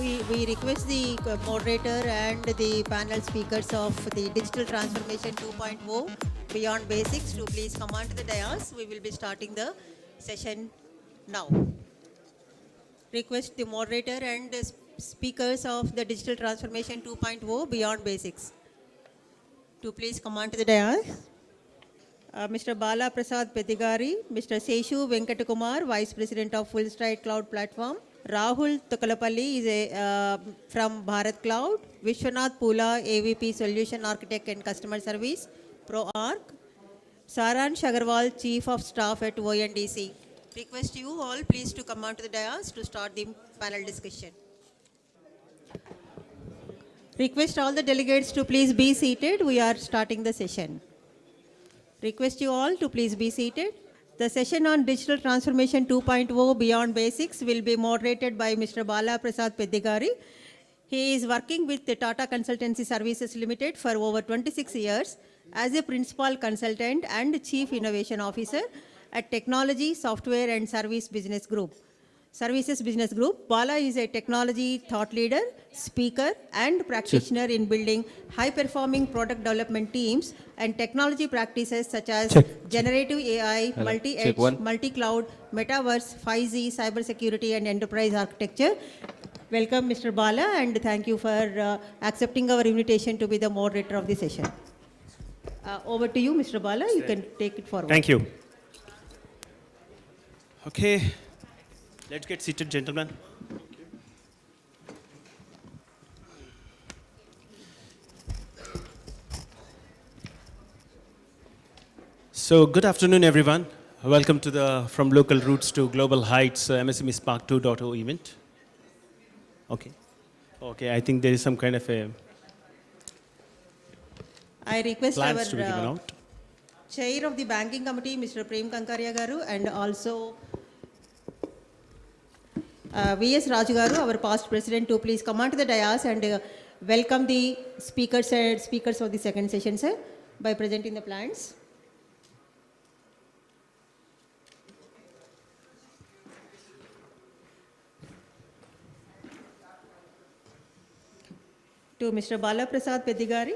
we request the moderator and the panel speakers of the Digital Transformation 2.0 Beyond Basics to please come on to the dais. We will be starting the session now. Request the moderator and the speakers of the Digital Transformation 2.0 Beyond Basics to please come on to the dais. Mr. Bala Prasad Pedigari, Mr. Seshu Venkatakumar, Vice President of Full Stride Cloud Platform. Rahul Tukalapalli is from Bharat Cloud. Vishwanath Pula, AVP Solution Architect and Customer Service, ProArc. Saransh Agarwal, Chief of Staff at ONDC. Request you all please to come on to the dais to start the panel discussion. Request all the delegates to please be seated. We are starting the session. Request you all to please be seated. The session on Digital Transformation 2.0 Beyond Basics will be moderated by Mr. Bala Prasad Pedigari. He is working with the Tata Consultancy Services Limited for over 26 years as a Principal Consultant and Chief Innovation Officer at Technology, Software and Services Business Group. Bala is a technology thought leader, speaker and practitioner in building high-performing product development teams and technology practices such as generative AI, multi-edge, multi-cloud, metaverse, 5G, cybersecurity and enterprise architecture. Welcome Mr. Bala and thank you for accepting our invitation to be the moderator of the session. Over to you Mr. Bala, you can take it forward. Thank you. Okay. Let's get seated, gentlemen. So, good afternoon, everyone. Welcome to the From Local Roots to Global Heights MSME Spark 2.0 event. Okay, I think there is some kind of a I request plans to be given our out. Chair of the Banking Committee, Mr. Prem Kankaria Garu, and also V.S. Raju Garu, our past president, to please come on to the dais and welcome the speakers of the second session, sir, by presenting the plans. To Mr. Bala Prasad Pedigari.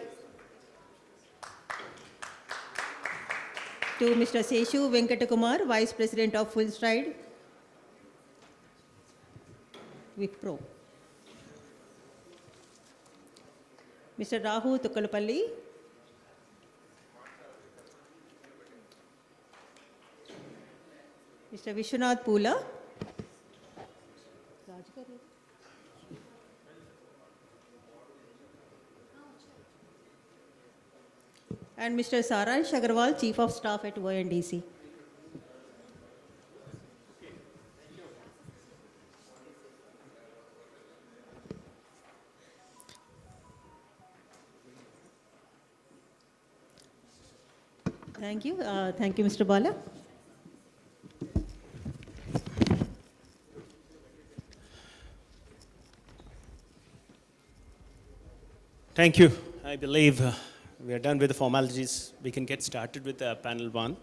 To Mr. Seshu Venkatakumar, Vice President of Full Stride Wipro. Mr. Rahul Tukalapalli. Mr. Vishwanath Pula. And Mr. Saransh Agarwal, Chief of Staff at ONDC. Thank you. Thank you, Mr. Bala. Thank you. I believe we are done with the formalities. We can get started with panel 1.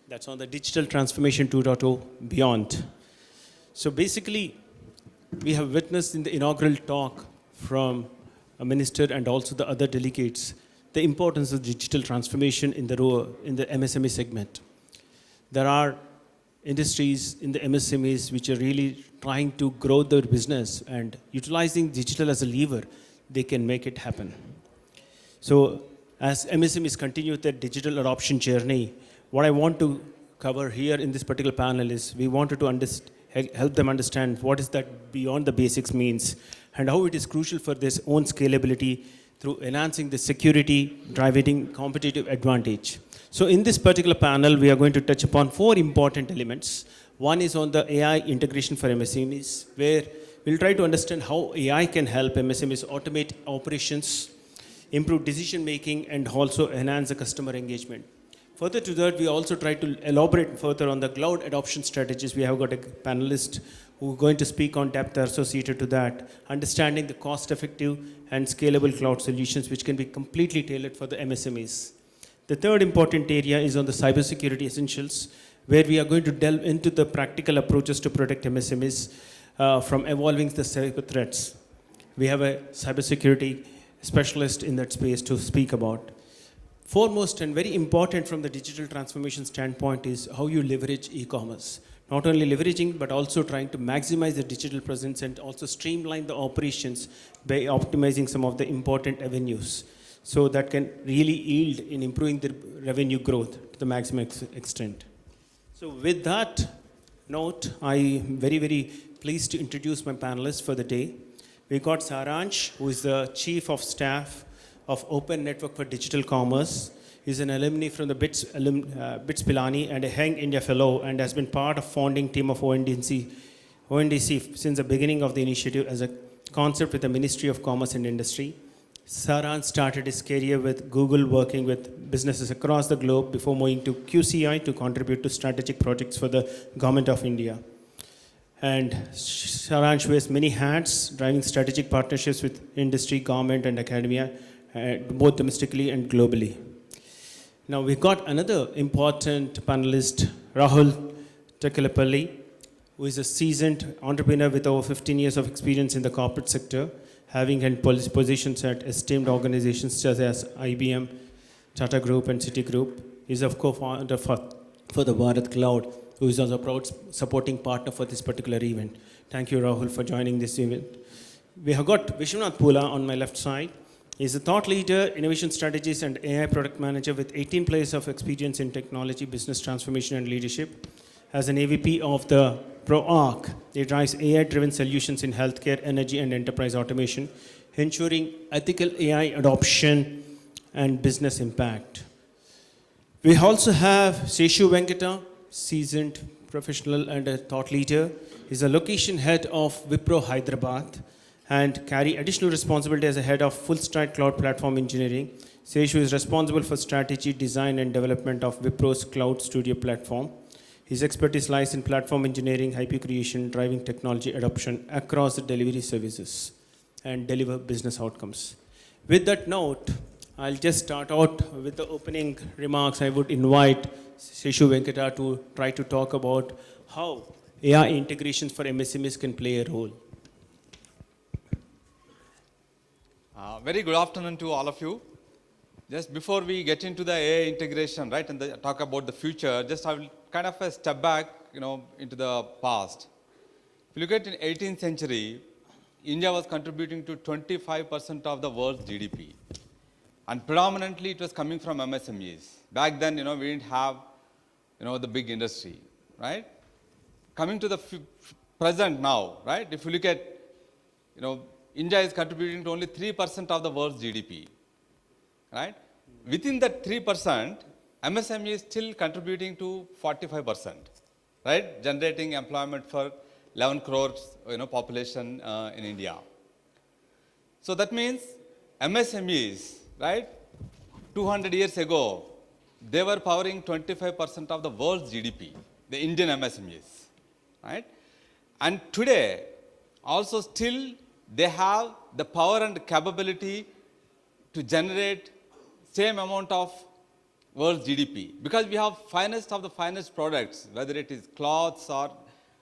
That's on the Digital Transformation 2.0 Beyond. So basically, we have witnessed in the inaugural talk from a minister and also the other delegates the importance of digital transformation in the MSME segment. There are industries in the MSMEs which are really trying to grow their business, and utilizing digital as a lever, they can make it happen. So as MSMEs continue their digital adoption journey, what I want to cover here in this particular panel is we wanted to help them understand what is that beyond the basics means and how it is crucial for their own scalability through enhancing the security, driving competitive advantage. So in this particular panel, we are going to touch upon 4 important elements. One is on the AI integration for MSMEs, where we'll try to understand how AI can help MSMEs automate operations, improve decision making, and also enhance the customer engagement. Further to that, we also try to elaborate further on the cloud adoption strategies. We have got a panelist who are going to speak on depth associated to that, understanding the cost-effective and scalable cloud solutions which can be completely tailored for the MSMEs. The third important area is on the cybersecurity essentials, where we are going to delve into the practical approaches to protect MSMEs from evolving the cyber threats. We have a cybersecurity specialist in that space to speak about. Foremost and very important from the digital transformation standpoint is how you leverage e-commerce. Not only leveraging, but also trying to maximize the digital presence and also streamline the operations by optimizing some of the important avenues. So that can really yield in improving the revenue growth to the maximum extent. So with that note, I am very, very pleased to introduce my panelists for the day. We got Saransh, who is the Chief of Staff of Open Network for Digital Commerce. He's an alumni from the BITS Pilani and a Young India Fellow, and has been part of founding team of ONDC since the beginning of the initiative as a concept with the Ministry of Commerce and Industry. Saransh started his career with Google, working with businesses across the globe before moving to QCI to contribute to strategic projects for the Government of India. And Saransh wears many hats, driving strategic partnerships with industry, government, and academia, both domestically and globally. Now we've got another important panelist, Rahul Tekelapalli, who is a seasoned entrepreneur with over 15 years of experience in the corporate sector, having held positions at esteemed organizations such as IBM, Tata Group, and Citigroup. He's a co-founder for the Bharat Cloud, who is also a proud supporting partner for this particular event. Thank you, Rahul, for joining this event. We have got Vishwanath Pula on my left side. He's a thought leader, innovation strategist, and AI product manager with 18 years of experience in technology, business transformation, and leadership. As an AVP of the ProArc, he drives AI-driven solutions in healthcare, energy, and enterprise automation, ensuring ethical AI adoption and business impact. We also have Seshu Venkata, seasoned professional and a thought leader. He's a location head of Wipro Hyderabad and carry additional responsibility as a head of full stack cloud platform engineering. Seshu is responsible for strategy, design, and development of Wipro's Cloud Studio platform. His expertise lies in platform engineering, IP creation, driving technology adoption across the delivery services, and deliver business outcomes. With that note, I'll just start out with the opening remarks. I would invite Seshu Venkata to try to talk about how AI integrations for MSMEs can play a role. Very good afternoon to all of you. Just before we get into the AI integration, right, and talk about the future, just I will kind of a step back, into the past. If you look at in 18th century, India was contributing to 25% of the world's GDP. And predominantly it was coming from MSMEs. Back then, we didn't have, the big industry, right? Coming to the present now, right? If you look at, India is contributing to only 3% of the world's GDP, right? Within that 3%, MSME is still contributing to 45%, right? Generating employment for 11 crores, population in India. So that means MSMEs, right? 200 years ago, they were powering 25% of the world's GDP, the Indian MSMEs, right? And today, also still, they have the power and capability to generate same amount of world's GDP. Because we have finest of the finest products, whether it is cloths or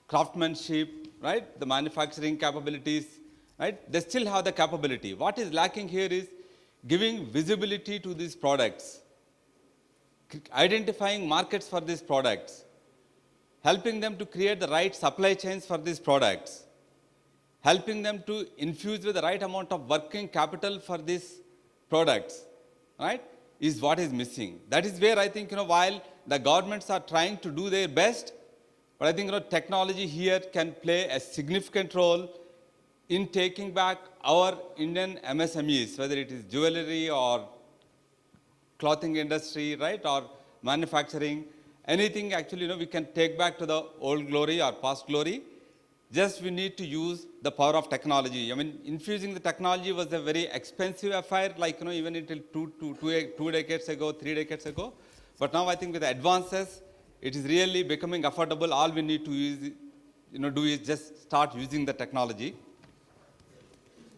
craftsmanship, right? The manufacturing capabilities, right? They still have the capability. What is lacking here is giving visibility to these products, identifying markets for these products, helping them to create the right supply chains for these products, helping them to infuse with the right amount of working capital for these products, right, is what is missing. That is where I think, while the governments are trying to do their best, but I think, technology here can play a significant role in taking back our Indian MSMEs, whether it is jewelry or clothing industry, right, or manufacturing, anything actually, we can take back to the old glory or past glory. Just we need to use the power of technology. I mean, infusing the technology was a very expensive affair, like, even until two decades ago, 3 decades ago. But now I think with the advances, it is really becoming affordable. All we need to use, do is just start using the technology.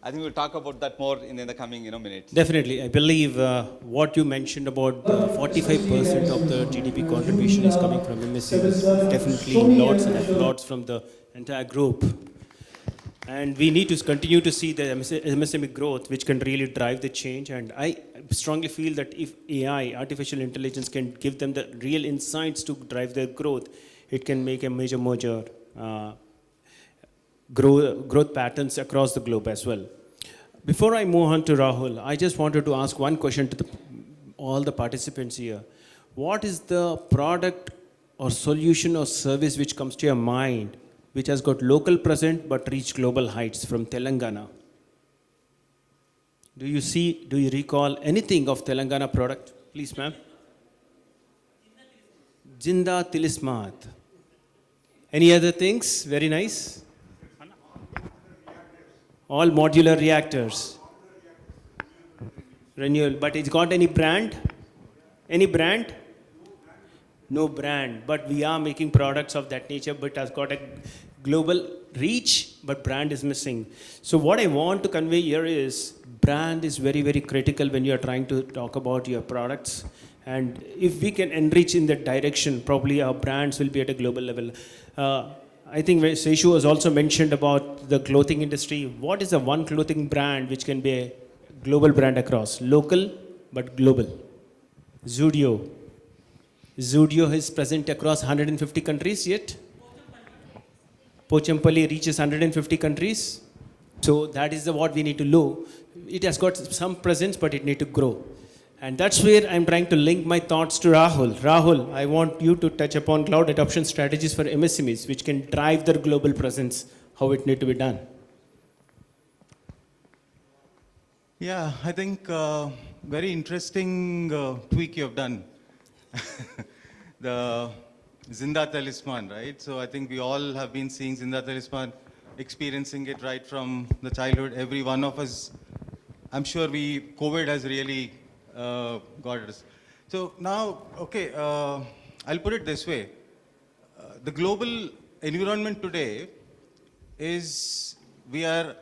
I think we'll talk about that more in the coming, minutes. Definitely. I believe what you mentioned about 45% of the GDP contribution is coming from MSMEs. Definitely lots and lots from the entire group. And we need to continue to see the MSME growth, which can really drive the change. And I strongly feel that if AI, artificial intelligence, can give them the real insights to drive their growth, it can make a major growth patterns across the globe as well. Before I move on to Rahul, I just wanted to ask one question to all the participants here. What is the product or solution or service which comes to your mind, which has got local present but reached global heights from Telangana? Do you recall anything of Telangana product? Please, ma'am. Jinda Tilismat. Any other things? Very nice. All modular reactors. Renewal. But it's got any brand? Any brand? No brand. But we are making products of that nature, but has got a global reach, but brand is missing. So what I want to convey here is brand is very, very critical when you are trying to talk about your products. And if we can enrich in that direction, probably our brands will be at a global level. I think Seshu has also mentioned about the clothing industry. What is the one clothing brand which can be a global brand across? Local, but global. Zudio. Zudio is present across 150 countries yet. Pochampalli reaches 150 countries. So that is what we need to know. It has got some presence, but it needs to grow. And that's where I'm trying to link my thoughts to Rahul. Rahul, I want you to touch upon cloud adoption strategies for MSMEs, which can drive their global presence, how it needs to be done. Yeah, I think very interesting tweak you have done. The Zinda Talisman, right? So I think we all have been seeing Zinda Talisman, experiencing it right from the childhood. Every one of us, I'm sure COVID has really got us. So now, okay, I'll put it this way. The global environment today is, we are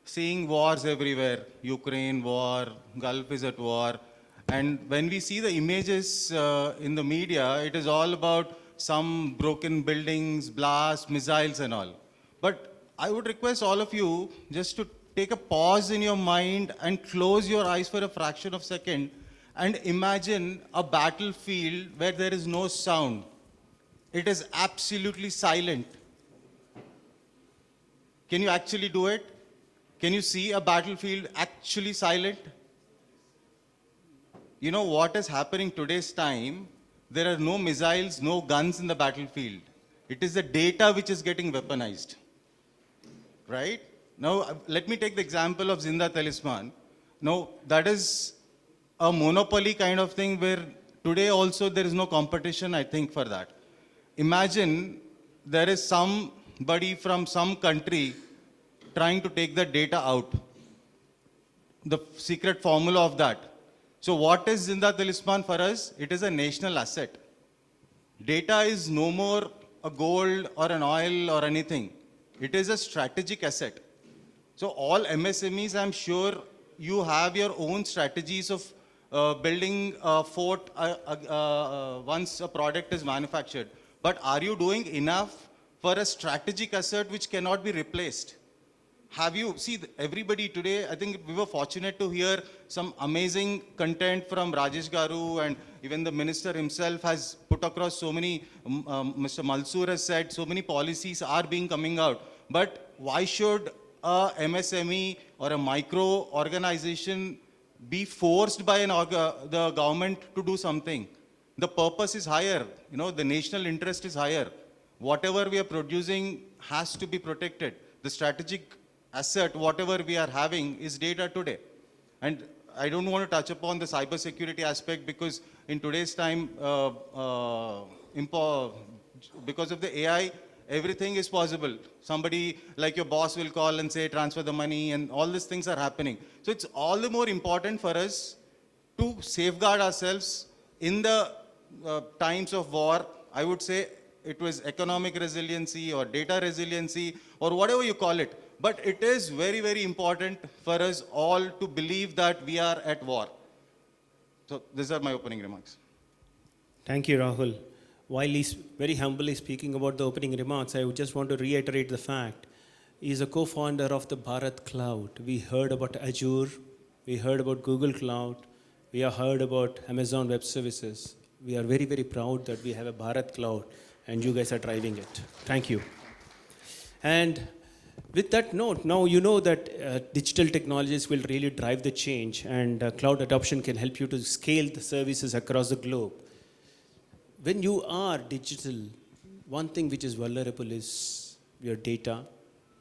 seeing wars everywhere. Ukraine war, Gulf is at war. And when we see the images in the media, it is all about some broken buildings, blasts, missiles and all. But I would request all of you just to take a pause in your mind and close your eyes for a fraction of a second and imagine a battlefield where there is no sound. It is absolutely silent. Can you actually do it? Can you see a battlefield actually silent? You know what is happening today's time? There are no missiles, no guns in the battlefield. It is the data which is getting weaponized. Right? Now, let me take the example of Zinda Talisman. Now, that is a monopoly kind of thing where today also there is no competition, I think, for that. Imagine there is somebody from some country trying to take the data out. The secret formula of that. So what is Zinda Talisman for us? It is a national asset. Data is no more a gold or an oil or anything. It is a strategic asset. So all MSMEs, I'm sure you have your own strategies of building a fort once a product is manufactured. But are you doing enough for a strategic asset which cannot be replaced? Have you, see everybody today, I think we were fortunate to hear some amazing content from Rajesh Garu, and even the minister himself has put across so many, Mr. Malsoor has said, so many policies are being coming out. But why should a MSME or a micro organization be forced by the government to do something? The purpose is higher, you know, the national interest is higher. Whatever we are producing has to be protected. The strategic asset, whatever we are having, is data today. And I don't want to touch upon the cyber security aspect because in today's time, because of the AI, everything is possible. Somebody like your boss will call and say, transfer the money, and all these things are happening. So it's all the more important for us to safeguard ourselves in the times of war. I would say it was economic resiliency or data resiliency or whatever you call it. But it is very, very important for us all to believe that we are at war. So these are my opening remarks. Thank you, Rahul. While he's very humbly speaking about the opening remarks, I would just want to reiterate the fact is a co-founder of the Bharat Cloud. We heard about Azure, we heard about Google Cloud, we have heard about Amazon Web Services. We are very, very proud that we have a Bharat Cloud and you guys are driving it. Thank you. And with that note, now you know that digital technologies will really drive the change, and cloud adoption can help you to scale the services across the globe. When you are digital, one thing which is vulnerable is your data,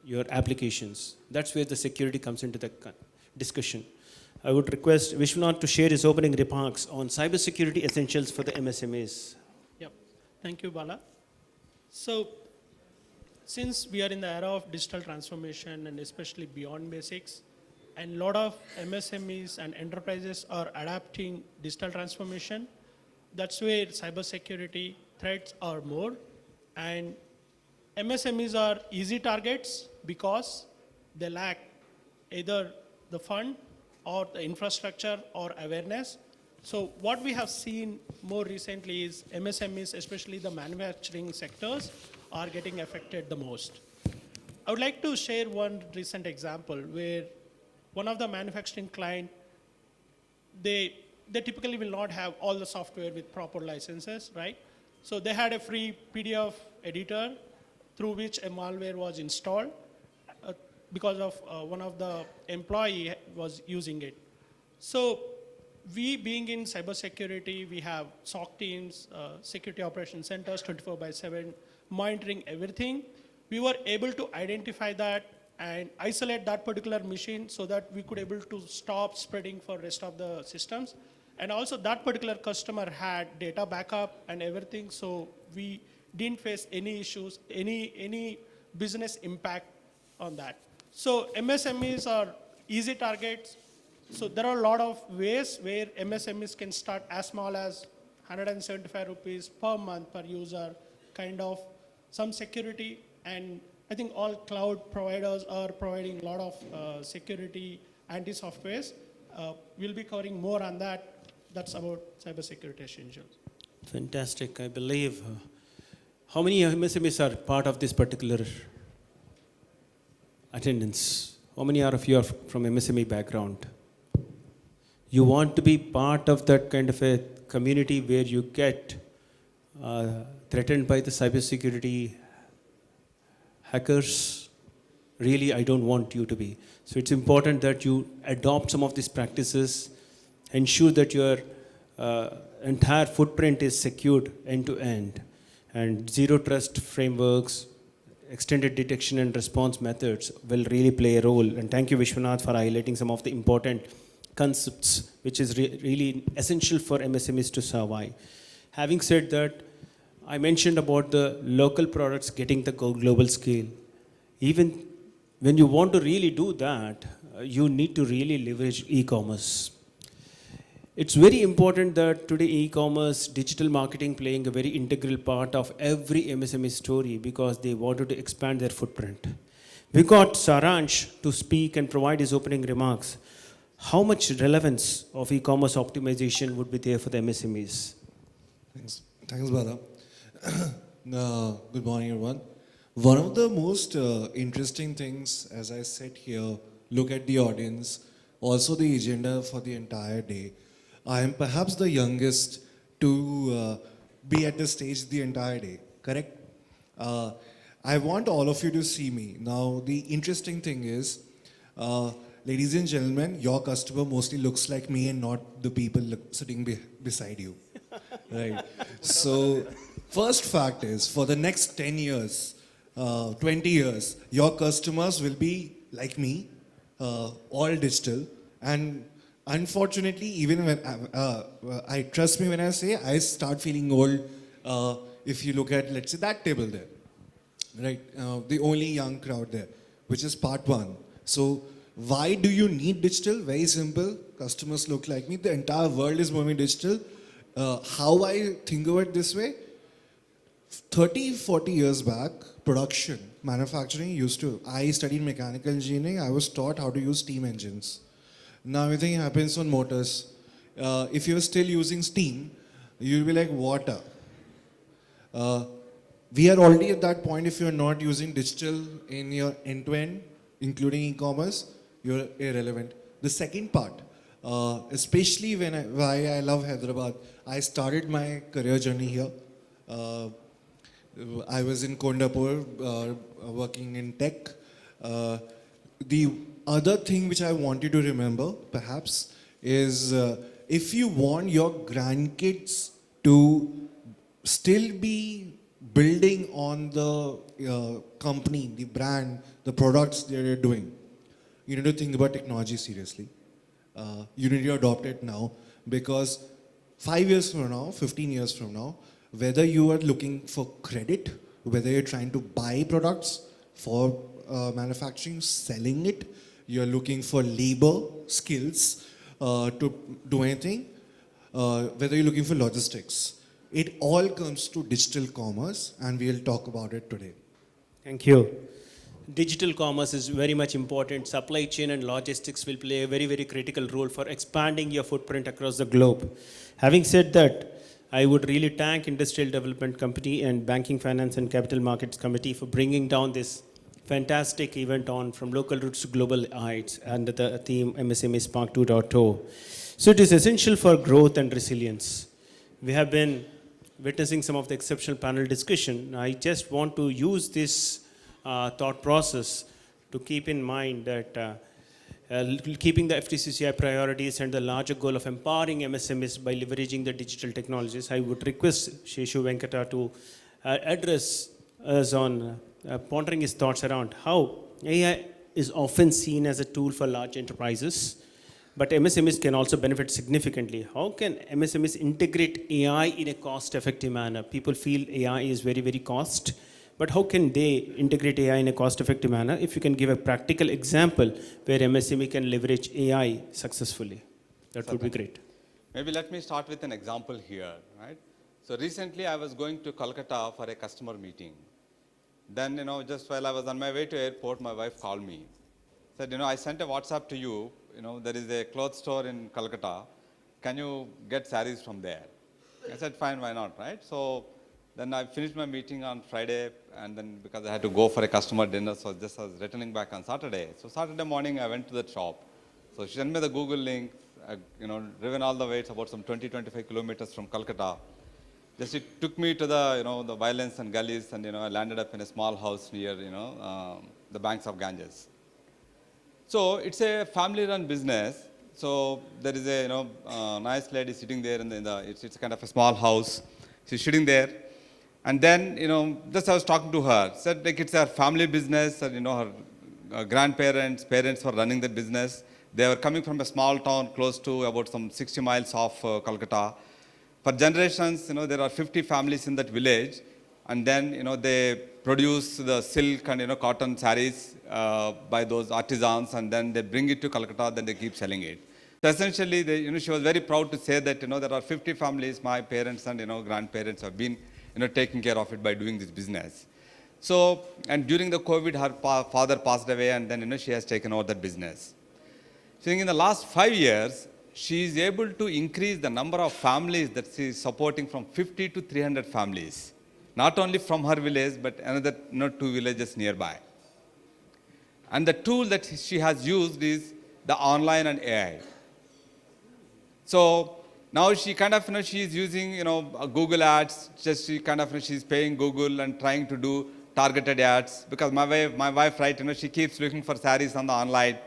your applications. That's where the security comes into the discussion. I would request Vishwanath to share his opening remarks on cybersecurity essentials for the MSMEs. Yep. Thank you, Bala. So, since we are in the era of digital transformation and especially beyond basics, and a lot of MSMEs and enterprises are adapting digital transformation, that's where cybersecurity threats are more. And MSMEs are easy targets because they lack either the fund or the infrastructure or awareness. So what we have seen more recently is MSMEs, especially the manufacturing sectors, are getting affected the most. I would like to share one recent example where one of the manufacturing client, they typically will not have all the software with proper licenses, right? So they had a free PDF editor through which a malware was installed because of one of the employee was using it. So we being in cybersecurity, we have SOC teams, security operations centers, 24/7, monitoring everything. We were able to identify that and isolate that particular machine so that we could able to stop spreading for rest of the systems. And also that particular customer had data backup and everything, so we didn't face any issues, any business impact on that. So MSMEs are easy targets. So there are a lot of ways where MSMEs can start as small as 175 rupees per month per user, kind of some security. And I think all cloud providers are providing a lot of security anti-softwares. We'll be covering more on that. That's about cybersecurity essentials. Fantastic. I believe. How many MSMEs are part of this particular attendance? How many of you are from MSME background? You want to be part of that kind of a community where you get threatened by the cybersecurity hackers? Really, I don't want you to be. So it's important that you adopt some of these practices, ensure that your entire footprint is secured end to end, and zero trust frameworks, extended detection and response methods will really play a role. And thank you, Vishwanath, for highlighting some of the important concepts which is really essential for MSMEs to survive. Having said that, I mentioned about the local products getting the global scale. Even when you want to really do that, you need to really leverage e-commerce. It's very important that today e-commerce, digital marketing playing a very integral part of every MSME story because they wanted to expand their footprint. We got Saransh to speak and provide his opening remarks. How much relevance of e-commerce optimization would be there for the MSMEs? Thanks, Bala. Good morning, everyone. One of the most interesting things, as I sit here, look at the audience, also the agenda for the entire day. I am perhaps the youngest to be at the stage the entire day, correct? I want all of you to see me. Now, the interesting thing is, ladies and gentlemen, your customer mostly looks like me and not the people sitting beside you, right? So, first fact is, for the next 10 years, 20 years, your customers will be like me, all digital, and unfortunately, even when I trust me when I say I start feeling old. If you look at, let's say, that table there, right? The only young crowd there, which is part one. So why do you need digital? Very simple. Customers look like me. The entire world is moving digital. How I think of it this way: 30, 40 years back, production, manufacturing I studied mechanical engineering. I was taught how to use steam engines. Now everything happens on motors. If you're still using steam, you'll be like water. We are already at that point. If you're not using digital in your end-to-end, including e-commerce, you're irrelevant. The second part, especially why I love Hyderabad, I started my career journey here. I was in Kondapur working in tech. The other thing which I want you to remember, perhaps, is if you want your grandkids to still be building on the company, the brand, the products they're doing, you need to think about technology seriously. You need to adopt it now, because 5 years from now, 15 years from now, whether you are looking for credit, whether you're trying to buy products for manufacturing, selling it, you're looking for labor skills to do anything, whether you're looking for logistics, it all comes to digital commerce, and we'll talk about it today. Thank you. Digital commerce is very much important. Supply chain and logistics will play a very, very critical role for expanding your footprint across the globe. Having said that, I would really thank Industrial Development Company and Banking, Finance and Capital Markets Committee for bringing down this fantastic event on from local roots to global heights under the theme MSME Spark 2.0. So it is essential for growth and resilience. We have been witnessing some of the exceptional panel discussion. I just want to use this thought process to keep in mind that keeping the FTCCI priorities and the larger goal of empowering MSMEs by leveraging the digital technologies, I would request Sheshu Venkata to address us on pondering his thoughts around how AI is often seen as a tool for large enterprises, but MSMEs can also benefit significantly. How can MSMEs integrate AI in a cost-effective manner? People feel AI is very, very cost, but how can they integrate AI in a cost-effective manner? If you can give a practical example where MSME can leverage AI successfully, that would be great. Maybe let me start with an example here, right? So recently I was going to Kolkata for a customer meeting. Then, just while I was on my way to airport, my wife called me. Said, I sent a WhatsApp to you, there is a clothes store in Kolkata. Can you get sarees from there? I said, fine, why not, right? So then I finished my meeting on Friday, and then because I had to go for a customer dinner, so I was returning back on Saturday. So Saturday morning, I went to that shop. So she sent me the Google link, driven all the way, it's about some 20-25 kilometers from Kolkata. Just it took me to the the violence and gullies, and I landed up in a small house near the banks of Ganges. So it's a family-run business. So there is a nice lady sitting there it's kind of a small house. She's sitting there, and then just I was talking to her. Said like it's her family business, and her parents were running the business. They were coming from a small town close to about some 60 miles off Kolkata. For generations, there are 50 families in that village, and then, they produce the silk and, cotton sarees by those artisans, and then they bring it to Calcutta, then they keep selling it. So essentially, she was very proud to say that, there are 50 families, my parents and, grandparents have been, taking care of it by doing this business. So, and during the COVID, her father passed away, and then, she has taken over that business. So in the last 5 years, she is able to increase the number of families that she is supporting from 50 to 300 families. Not only from her village, but another 2 villages nearby. And the tool that she has used is the online and AI. So now she kind of, she is using, Google ads, just she kind of, she's paying Google and trying to do targeted ads, because my wife, right, she keeps looking for sarees on the online.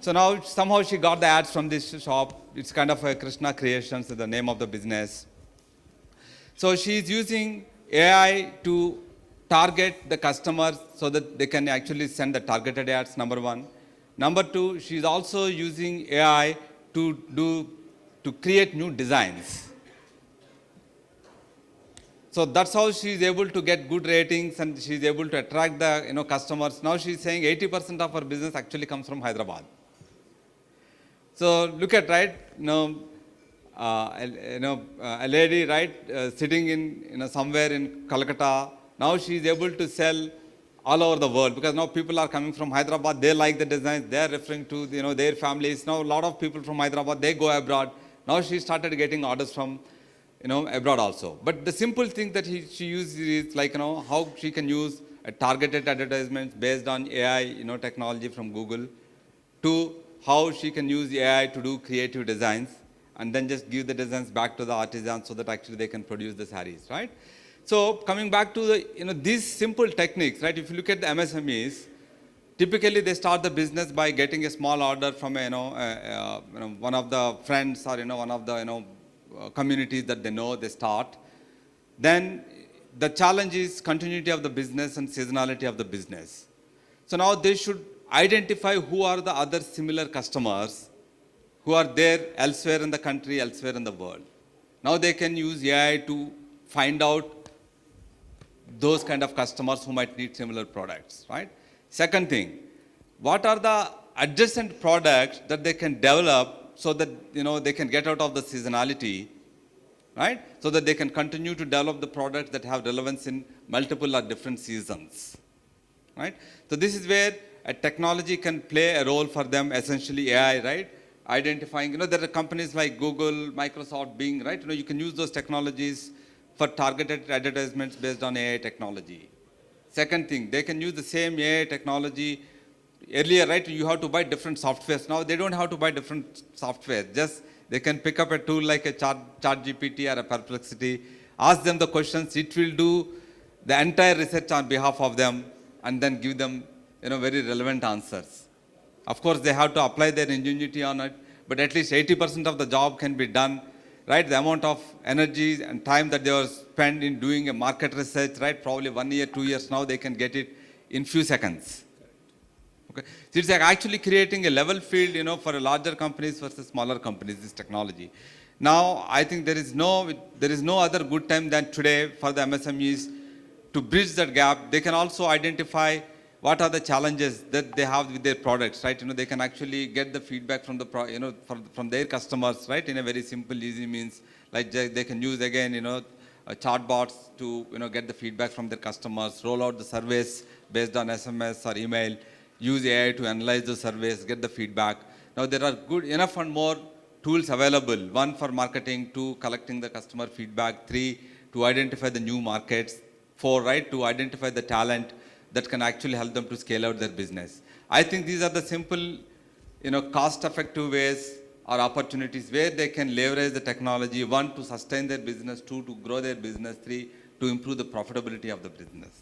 So now somehow she got the ads from this shop. It's kind of a Krishna Creations, the name of the business. So she's using AI to target the customers so that they can actually send the targeted ads, number one. Number two, she's also using AI to create new designs. So that's how she's able to get good ratings, and she's able to attract the customers. Now she's saying 80% of her business actually comes from Hyderabad. So look at, right, a lady, right, sitting in somewhere in Calcutta. Now she is able to sell all over the world, because now people are coming from Hyderabad. They like the designs. They are referring to their families. Now a lot of people from Hyderabad, they go abroad. Now she started getting orders from abroad also. But the simple thing that she uses is like, how she can use a targeted advertisements based on AI, technology from Google, to how she can use AI to do creative designs and then just give the designs back to the artisans so that actually they can produce the sarees, right? So coming back to the, these simple techniques, right? If you look at the MSMEs, typically they start the business by getting a small order from one of the friends or one of the communities that they know. They start. Then the challenge is continuity of the business and seasonality of the business. So now they should identify who are the other similar customers who are there elsewhere in the country, elsewhere in the world. Now they can use AI to find out those kind of customers who might need similar products, right? Second thing, what are the adjacent products that they can develop so that they can get out of the seasonality, right? So that they can continue to develop the products that have relevance in multiple or different seasons, right? So this is where a technology can play a role for them, essentially AI, right? Identifying, there are companies like Google, Microsoft, Bing, right? You can use those technologies for targeted advertisements based on AI technology. Second thing, they can use the same AI technology. Earlier, right, you have to buy different softwares. Now they don't have to buy different software. Just they can pick up a tool like a ChatGPT or a Perplexity, ask them the questions. It will do the entire research on behalf of them and then give them, very relevant answers. Of course, they have to apply their ingenuity on it, but at least 80% of the job can be done, right? The amount of energy and time that they were spent in doing a market research, right? Probably 1 year, 2 years now, they can get it in few seconds. Okay. So it's like actually creating a level field, for a larger companies versus smaller companies, this technology. Now, I think there is no other good time than today for the MSMEs to bridge that gap. They can also identify what are the challenges that they have with their products, right? They can actually get the feedback from the, from their customers, right? In a very simple, easy means, like they can use again, chatbots to, get the feedback from their customers, roll out the surveys based on SMS or email, use AI to analyze the surveys, get the feedback. Now there are good enough and more tools available. 1 for marketing, 2 collecting the customer feedback, 3 to identify the new markets, 4, right, to identify the talent that can actually help them to scale out their business. I think these are the simple, cost-effective ways or opportunities where they can leverage the technology, 1, to sustain their business, 2, to grow their business, 3, to improve the profitability of the business.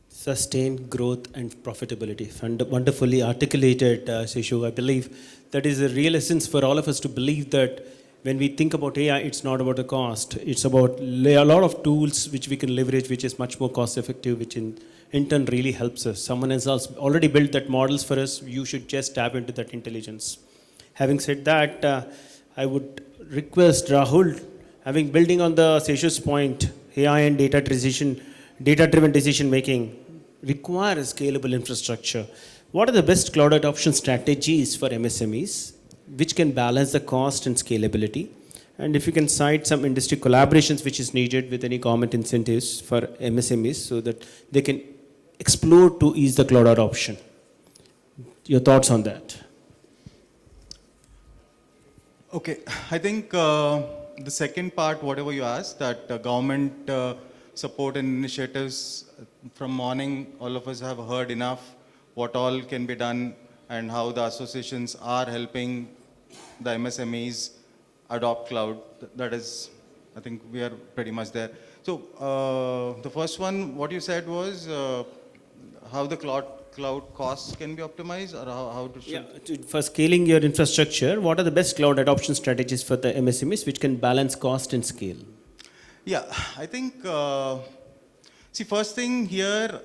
Sustained growth and profitability. Wonderfully articulated, Seshu. I believe that is the real essence for all of us to believe that when we think about AI, it's not about the cost. It's about a lot of tools which we can leverage, which is much more cost effective, which in turn really helps us. Someone has already built that models for us. You should just tap into that intelligence. Having said that, I would request Rahul, building on the Seshu's point, AI and data-driven decision making require a scalable infrastructure. What are the best cloud adoption strategies for MSMEs, which can balance the cost and scalability? And if you can cite some industry collaborations which is needed with any government incentives for MSMEs so that they can explore to ease the cloud adoption. Your thoughts on that? Okay, I think the second part, whatever you asked, that government support and initiatives, from morning, all of us have heard enough what all can be done and how the associations are helping the MSMEs adopt cloud. That is, I think we are pretty much there. So the first one, what you said was how the cloud costs can be optimized, or how to... For scaling your infrastructure, what are the best cloud adoption strategies for the MSMEs which can balance cost and scale? Yeah, I think, see, first thing here,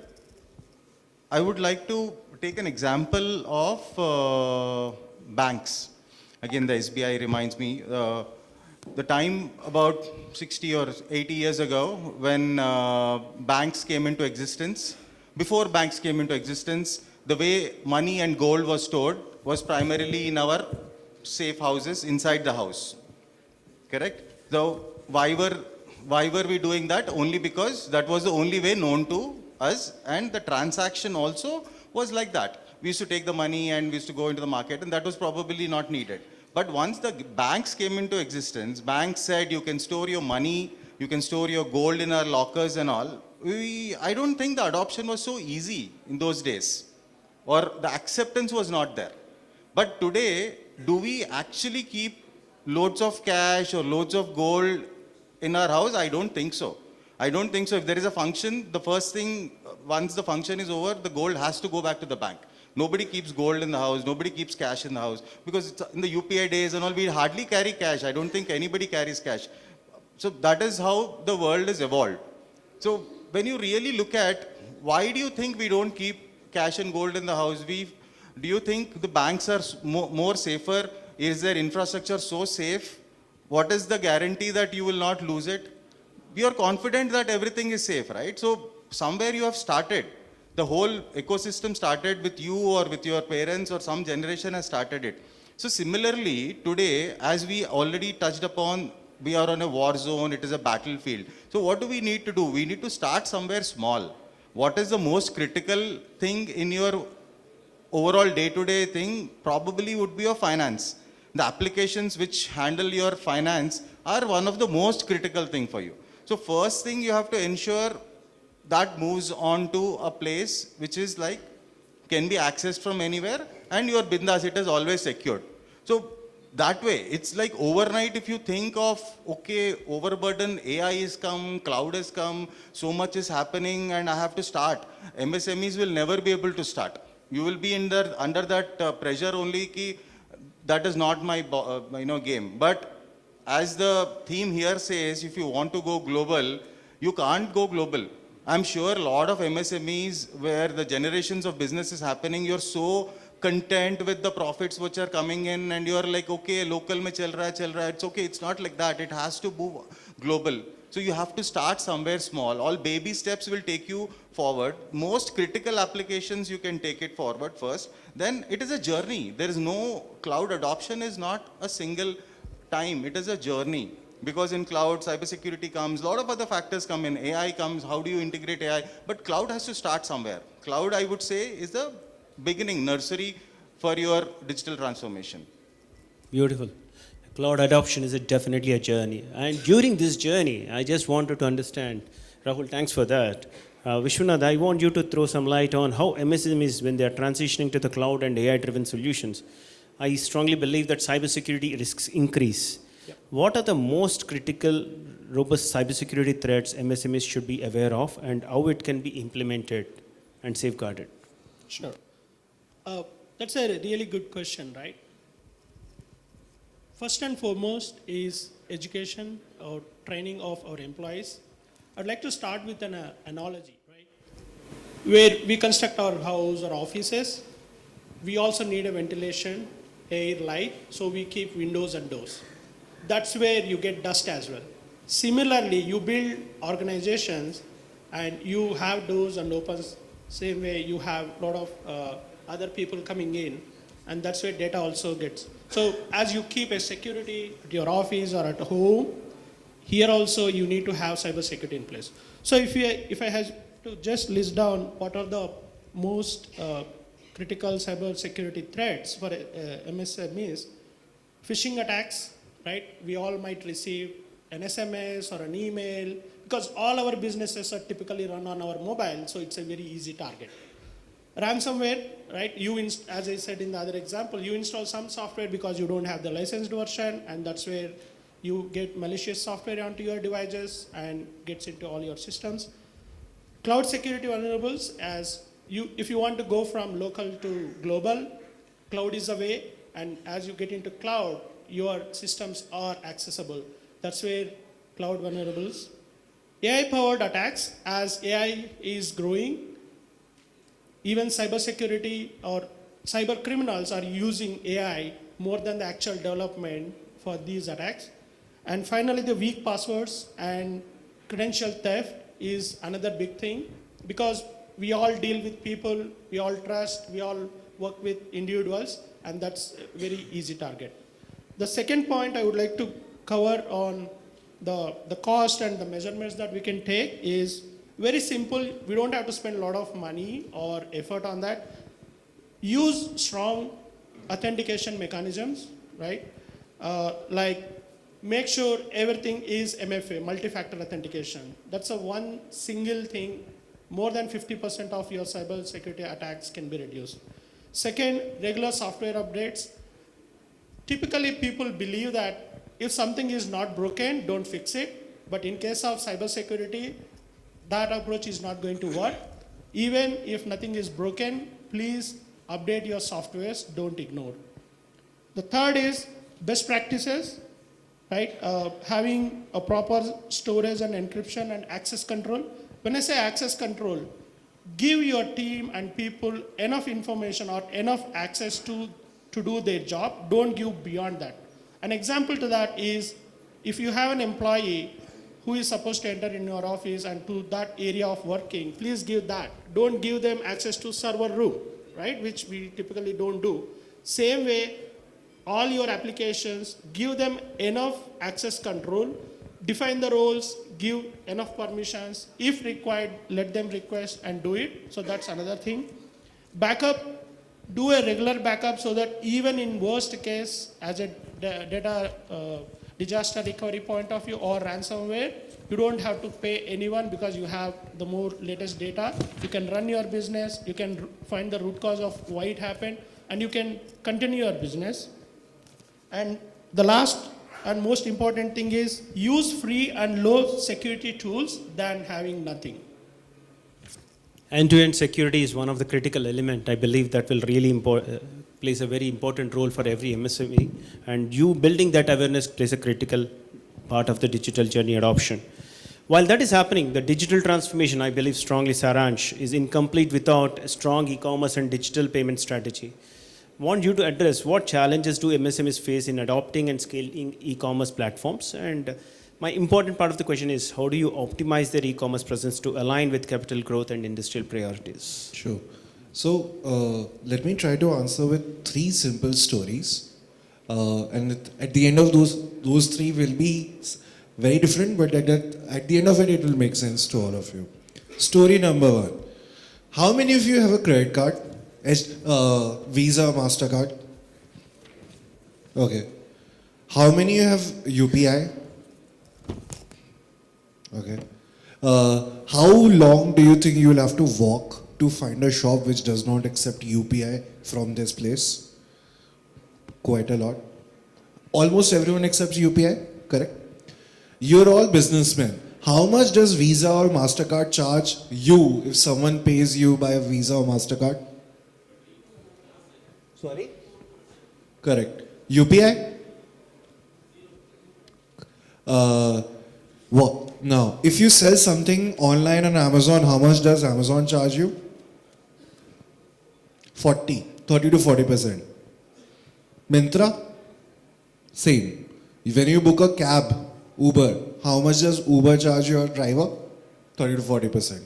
I would like to take an example of banks. Again, the SBI reminds me, the time about 60 or 80 years ago when banks came into existence. Before banks came into existence, the way money and gold was stored was primarily in our safe houses inside the house. Correct? So why were we doing that? Only because that was the only way known to us, and the transaction also was like that. We used to take the money and we used to go into the market, and that was probably not needed. But once the banks came into existence, banks said you can store your money, you can store your gold in our lockers and all. I don't think the adoption was so easy in those days, or the acceptance was not there. But today, do we actually keep loads of cash or loads of gold in our house? I don't think so. I don't think so. If there is a function, the first thing, once the function is over, the gold has to go back to the bank. Nobody keeps gold in the house. Nobody keeps cash in the house. Because it's in the UPI days and all, we hardly carry cash. I don't think anybody carries cash. So that is how the world is evolved. So when you really look at, why do you think we don't keep cash and gold in the house? Do you think the banks are more safer? Is their infrastructure so safe? What is the guarantee that you will not lose it? We are confident that everything is safe, right? So somewhere you have started. The whole ecosystem started with you or with your parents, or some generation has started it. So similarly, today, as we already touched upon, we are on a war zone, it is a battlefield. So what do we need to do? We need to start somewhere small. What is the most critical thing in your overall day-to-day thing? Probably would be your finance. The applications which handle your finance are one of the most critical thing for you. So first thing you have to ensure that moves on to a place which is like, can be accessed from anywhere, and your bindas, it is always secured. So that way, it's like overnight if you think of, okay, overburden, AI is come, cloud has come, so much is happening and I have to start. MSMEs will never be able to start. You will be under that pressure only ki, that is not my game. But as the theme here says, if you want to go global, you can't go global. I'm sure a lot of MSMEs where the generations of business is happening, you're so content with the profits which are coming in and you're like, okay, local mein chal raha, it's okay. It's not like that. It has to move global. So you have to start somewhere small. All baby steps will take you forward. Most critical applications, you can take it forward first. Then it is a journey. There is no, cloud adoption is not a single time. It is a journey. Because in cloud, cybersecurity comes, a lot of other factors come in, AI comes, how do you integrate AI? But cloud has to start somewhere. Cloud, I would say, is the beginning, nursery for your digital transformation. Beautiful. Cloud adoption is definitely a journey. And during this journey, I just wanted to understand, Rahul, thanks for that. Vishwanath, I want you to throw some light on how MSMEs, when they are transitioning to the cloud and AI-driven solutions, I strongly believe that cybersecurity risks increase. Yep. What are the most critical, robust cybersecurity threats MSMEs should be aware of, and how it can be implemented and safeguarded? Sure. That's a really good question, right? First and foremost is education or training of our employees. I'd like to start with an analogy, right? Where we construct our house or offices, we also need a ventilation, air, light, so we keep windows and doors. That's where you get dust as well. Similarly, you build organizations and you have doors and opens, same way you have a lot of other people coming in, and that's where data also gets. So as you keep a security at your office or at home, here also you need to have cybersecurity in place. So if I have to just list down what are the most critical cybersecurity threats for MSMEs, phishing attacks, right? We all might receive an SMS or an email, because all our businesses are typically run on our mobile, so it's a very easy target. Ransomware, right? As I said in the other example, you install some software because you don't have the licensed version, and that's where you get malicious software onto your devices and gets into all your systems. Cloud security vulnerables, if you want to go from local to global, cloud is a way, and as you get into cloud, your systems are accessible. That's where cloud vulnerables. AI-powered attacks, as AI is growing, even cybersecurity or cyber criminals are using AI more than the actual development for these attacks. And finally, the weak passwords and credential theft is another big thing, because we all deal with people, we all trust, we all work with individuals, and that's a very easy target. The second point I would like to cover on the cost and the measurements that we can take is very simple. We don't have to spend a lot of money or effort on that. Use strong authentication mechanisms, right? like make sure everything is MFA, multi-factor authentication. That's a one single thing. More than 50% of your cyber security attacks can be reduced. Second, regular software updates. Typically, people believe that if something is not broken, don't fix it. But in case of cybersecurity, that approach is not going to work. Even if nothing is broken, please update your softwares, don't ignore. The third is best practices, right? Having a proper storage and encryption and access control. When I say access control, give your team and people enough information or enough access to do their job. Don't give beyond that. An example to that is if you have an employee who is supposed to enter in your office and to that area of working, please give that. Don't give them access to server room, right? Which we typically don't do. Same way, all your applications, give them enough access control, define the roles, give enough permissions. If required, let them request and do it. So that's another thing. Backup, do a regular backup so that even in worst case, as a data disaster recovery point of view or ransomware, you don't have to pay anyone because you have the more latest data. You can run your business, you can find the root cause of why it happened, and you can continue your business. And the last and most important thing is use free and low security tools than having nothing. End-to-end security is one of the critical elements. I believe that will really plays a very important role for every MSME. And you building that awareness plays a critical part of the digital journey adoption. While that is happening, the digital transformation, I believe strongly, Saransh, is incomplete without a strong e-commerce and digital payment strategy. Want you to address what challenges do MSMEs face in adopting and scaling e-commerce platforms? And my important part of the question is, how do you optimize their e-commerce presence to align with capital growth and industrial priorities? Sure. So let me try to answer with 3 simple stories. And at the end of those 3 will be very different, but at the end of it, it will make sense to all of you. Story number 1. How many of you have a credit card? Visa, MasterCard? Okay. How many have UPI? Okay. How long do you think you will have to walk to find a shop which does not accept UPI from this place? Quite a lot. Almost everyone accepts UPI, correct? You're all businessmen. How much does Visa or MasterCard charge you if someone pays you by a Visa or MasterCard? Sorry? Correct. UPI? What? Now, if you sell something online on Amazon, how much does Amazon charge you? 30 to 40%. Myntra? Same. When you book a cab, Uber, how much does Uber charge your driver? 30 to 40%.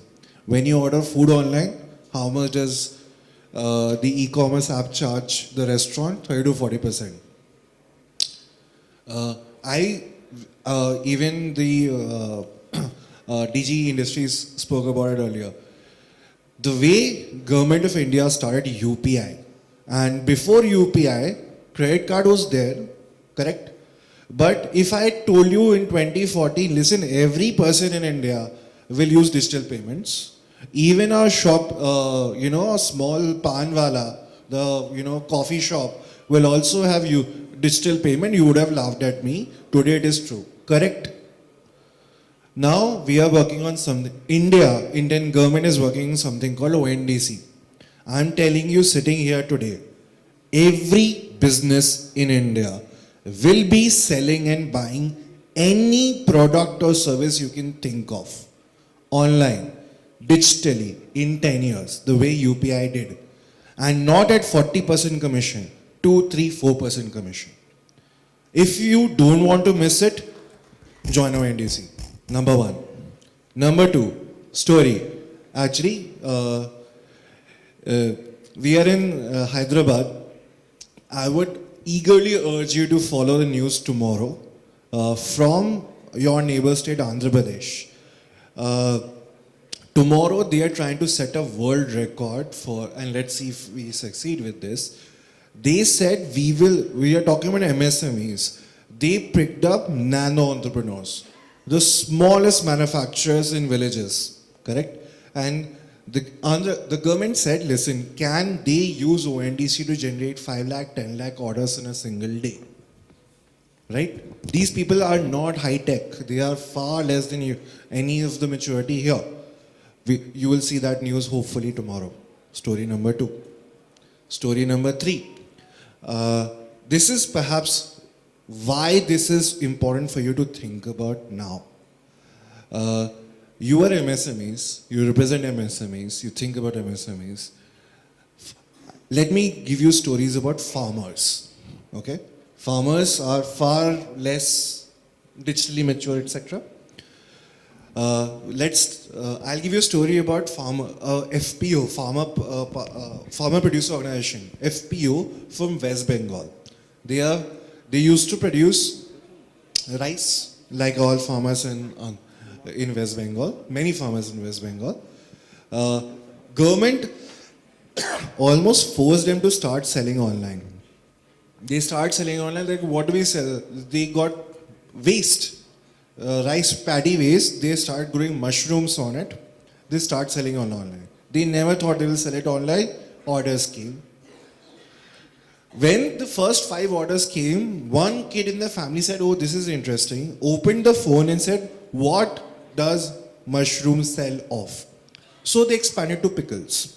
When you order food online, how much does the e-commerce app charge the restaurant? 30 to 40%. Even the DG Industries spoke about it earlier. The way Government of India started UPI, and before UPI, credit card was there, correct? But if I told you in 2040, listen, every person in India will use digital payments. Even our shop, a small pan wala, the coffee shop will also have digital payment. You would have laughed at me. Today it is true, correct? Now we are working on something. Indian government is working on something called ONDC. I'm telling you, sitting here today, every business in India will be selling and buying any product or service you can think of online, digitally, in 10 years, the way UPI did. And not at 40% commission, 2, 3, 4% commission. If you don't want to miss it, join ONDC. Number 1. Number 2, story. Actually, we are in Hyderabad. I would eagerly urge you to follow the news tomorrow from your neighbor state, Andhra Pradesh. Tomorrow they are trying to set a world record for, and let's see if we succeed with this. They said we are talking about MSMEs. they picked up nano entrepreneurs, the smallest manufacturers in villages, correct? And the government said, listen, can they use ONDC to generate 5 lakh, 10 lakh orders in a single day? Right? These people are not high tech. They are far less than any of the maturity here. You will see that news hopefully tomorrow. Story number 2. Story number 3. This is perhaps why this is important for you to think about now. You are MSMEs, you represent MSMEs, you think about MSMEs. Let me give you stories about farmers, okay? Farmers are far less digitally mature, etc. I'll give you a story about FPO, Farmer Producer Organization, FPO from West Bengal. They used to produce rice like all farmers in West Bengal, many farmers in West Bengal. Government almost forced them to start selling online. They start selling online, like what do we sell? They got waste, rice paddy waste, they start growing mushrooms on it. They start selling online. They never thought they will sell it online, orders came. When the first 5 orders came, one kid in the family said, oh, this is interesting, opened the phone and said, what does mushroom sell of? So they expanded to pickles.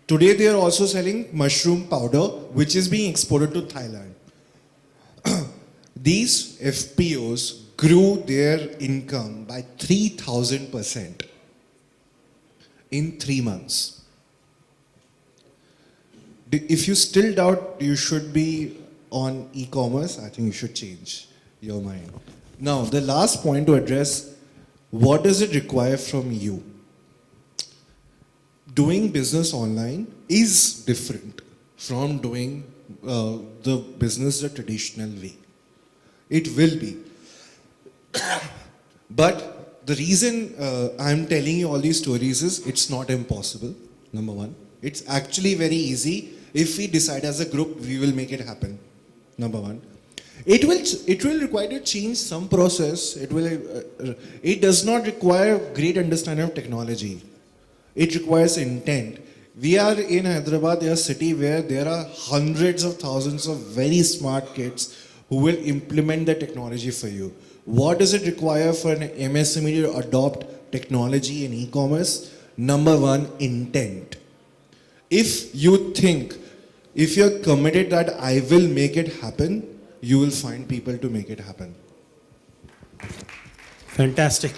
Today they are also selling mushroom powder, which is being exported to Thailand. These FPOs grew their income by 3,000% in 3 months. If you still doubt you should be on e-commerce, I think you should change your mind. Now, the last point to address, what does it require from you? Doing business online is different from doing the business the traditional way. It will be. But the reason I'm telling you all these stories is it's not impossible, number one. It's actually very easy. If we decide as a group, we will make it happen, number one. It will require to change some process. It does not require great understanding of technology. It requires intent. We are in Hyderabad, a city where there are hundreds of thousands of very smart kids who will implement the technology for you. What does it require for an MSME to adopt technology and e-commerce? Number one, intent. If you're committed that I will make it happen, you will find people to make it happen. Fantastic.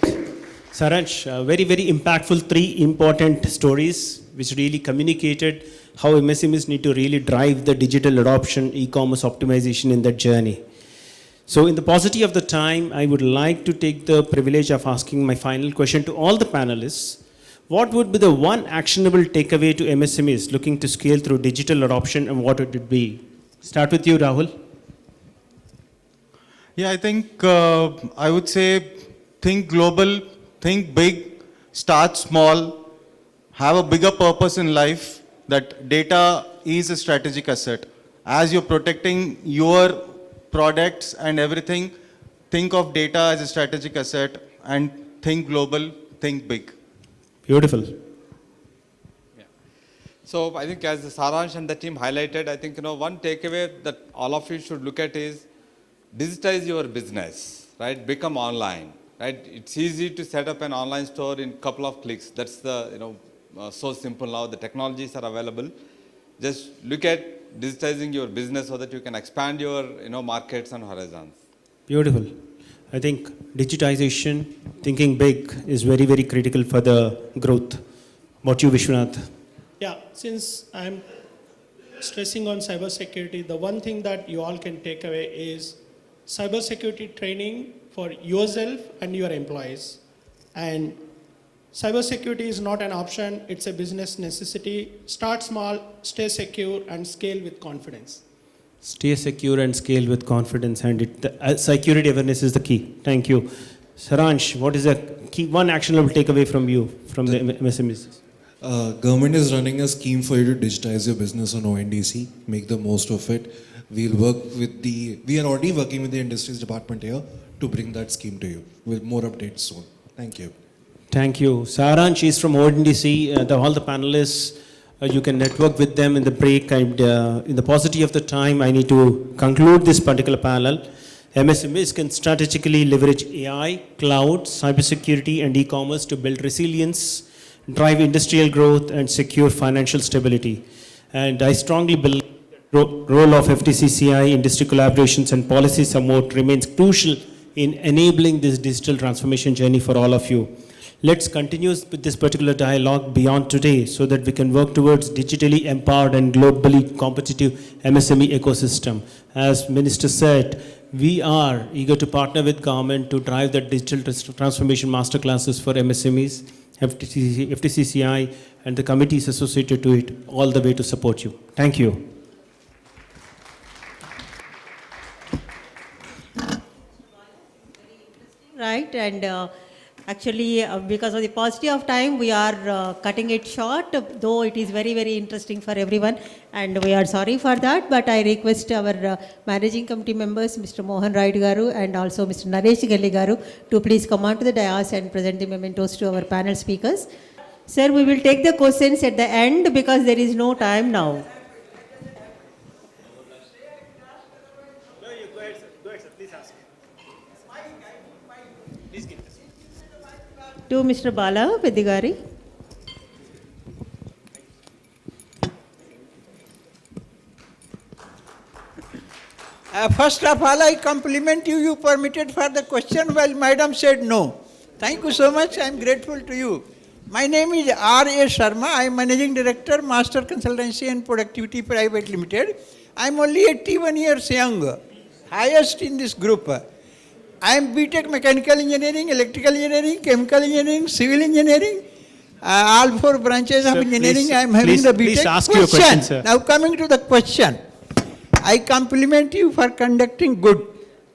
Saransh, very, very impactful 3 important stories which really communicated how MSMEs need to really drive the digital adoption, e-commerce optimization in that journey. So in the paucity of the time, I would like to take the privilege of asking my final question to all the panelists. What would be the one actionable takeaway to MSMEs looking to scale through digital adoption, and what would it be? Start with you, Rahul. Yeah, I think I would say think global, think big, start small, have a bigger purpose in life. That data is a strategic asset. As you're protecting your products and everything, think of data as a strategic asset and think global, think big. Beautiful. Yeah. So I think as Saransh and the team highlighted, I think one takeaway that all of you should look at is digitize your business, right? Become online, right? It's easy to set up an online store in a couple of clicks. That's the so simple now. The technologies are available. Just look at digitizing your business so that you can expand your markets and horizons. Beautiful. I think digitization, thinking big is very, very critical for the growth. What you, Vishwanath? Yeah, since I'm stressing on cybersecurity, the one thing that you all can take away is cybersecurity training for yourself and your employees. And cybersecurity is not an option, it's a business necessity. Start small, stay secure, and scale with confidence. Stay secure and scale with confidence, and security awareness is the key. Thank you. Saransh, what is the key, one actionable takeaway from you, from the MSMEs? Government is running a scheme for you to digitize your business on ONDC. Make the most of it. we are already working with the industries department here to bring that scheme to you with more updates soon. Thank you. Thank you. Saran, she's from ONDC. All the panelists, you can network with them in the break. And in the paucity of the time, I need to conclude this particular panel. MSMEs can strategically leverage AI, cloud, cybersecurity, and e-commerce to build resilience, drive industrial growth, and secure financial stability. And I strongly believe the role of FTCCI, industry collaborations, and policy support remains crucial in enabling this digital transformation journey for all of you. Let's continue with this particular dialogue beyond today so that we can work towards digitally empowered and globally competitive MSME ecosystem. As Minister said, we are eager to partner with government to drive the digital transformation masterclasses for MSMEs, FTCCI, and the committees associated to it all the way to support you. Thank you. Right, and actually, because of the paucity of time, we are cutting it short, though it is very, very interesting for everyone, and we are sorry for that. But I request our managing committee members, Mr. Mohan Raidu Garu and also Mr. Naresh Galli Garu, to please come on to the dais and present the mementos to our panel speakers. Sir, we will take the questions at the end because there is no time now. To Mr. Bala Pedigari. First of all, I compliment you. You permitted for the question while Madam said no. Thank you so much. I am grateful to you. My name is R.A. Sharma. I am Managing Director, Master Consultancy and Productivity Private Limited. I am only 81 years young, highest in this group. I am BTech Mechanical Engineering, Electrical Engineering, Chemical Engineering, Civil Engineering, all 4 branches of engineering. I am having the BTech. Please ask your question, sir. Now coming to the question, I compliment you for conducting good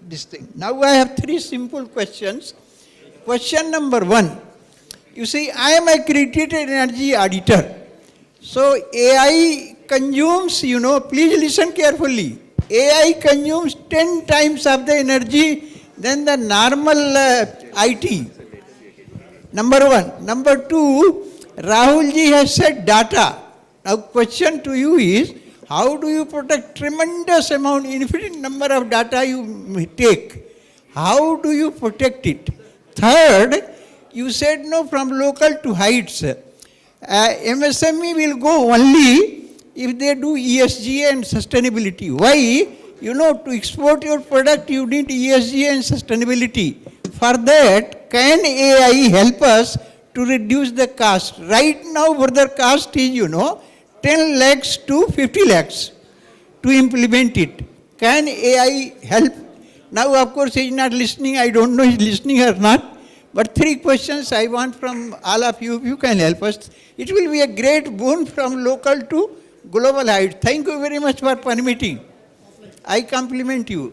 this thing. Now I have 3 simple questions. Question number 1, you see, I am a accredited energy auditor. So AI consumes, please listen carefully. AI consumes 10 times of the energy than the normal IT. Number 1. Number 2, Rahul ji has said data. Now question to you is, how do you protect tremendous amount, infinite number of data you take? How do you protect it? Third, you said no from local to heights. MSME will go only if they do ESG and sustainability. Why? To export your product, you need ESG and sustainability. For that, can AI help us to reduce the cost? Right now, further cost is, 10 lakhs to 50 lakhs to implement it. Can AI help? Now, of course, he is not listening. I don't know he is listening or not. But 3 questions I want from all of you, if you can help us. It will be a great boon from local to global height. Thank you very much for permitting. I compliment you.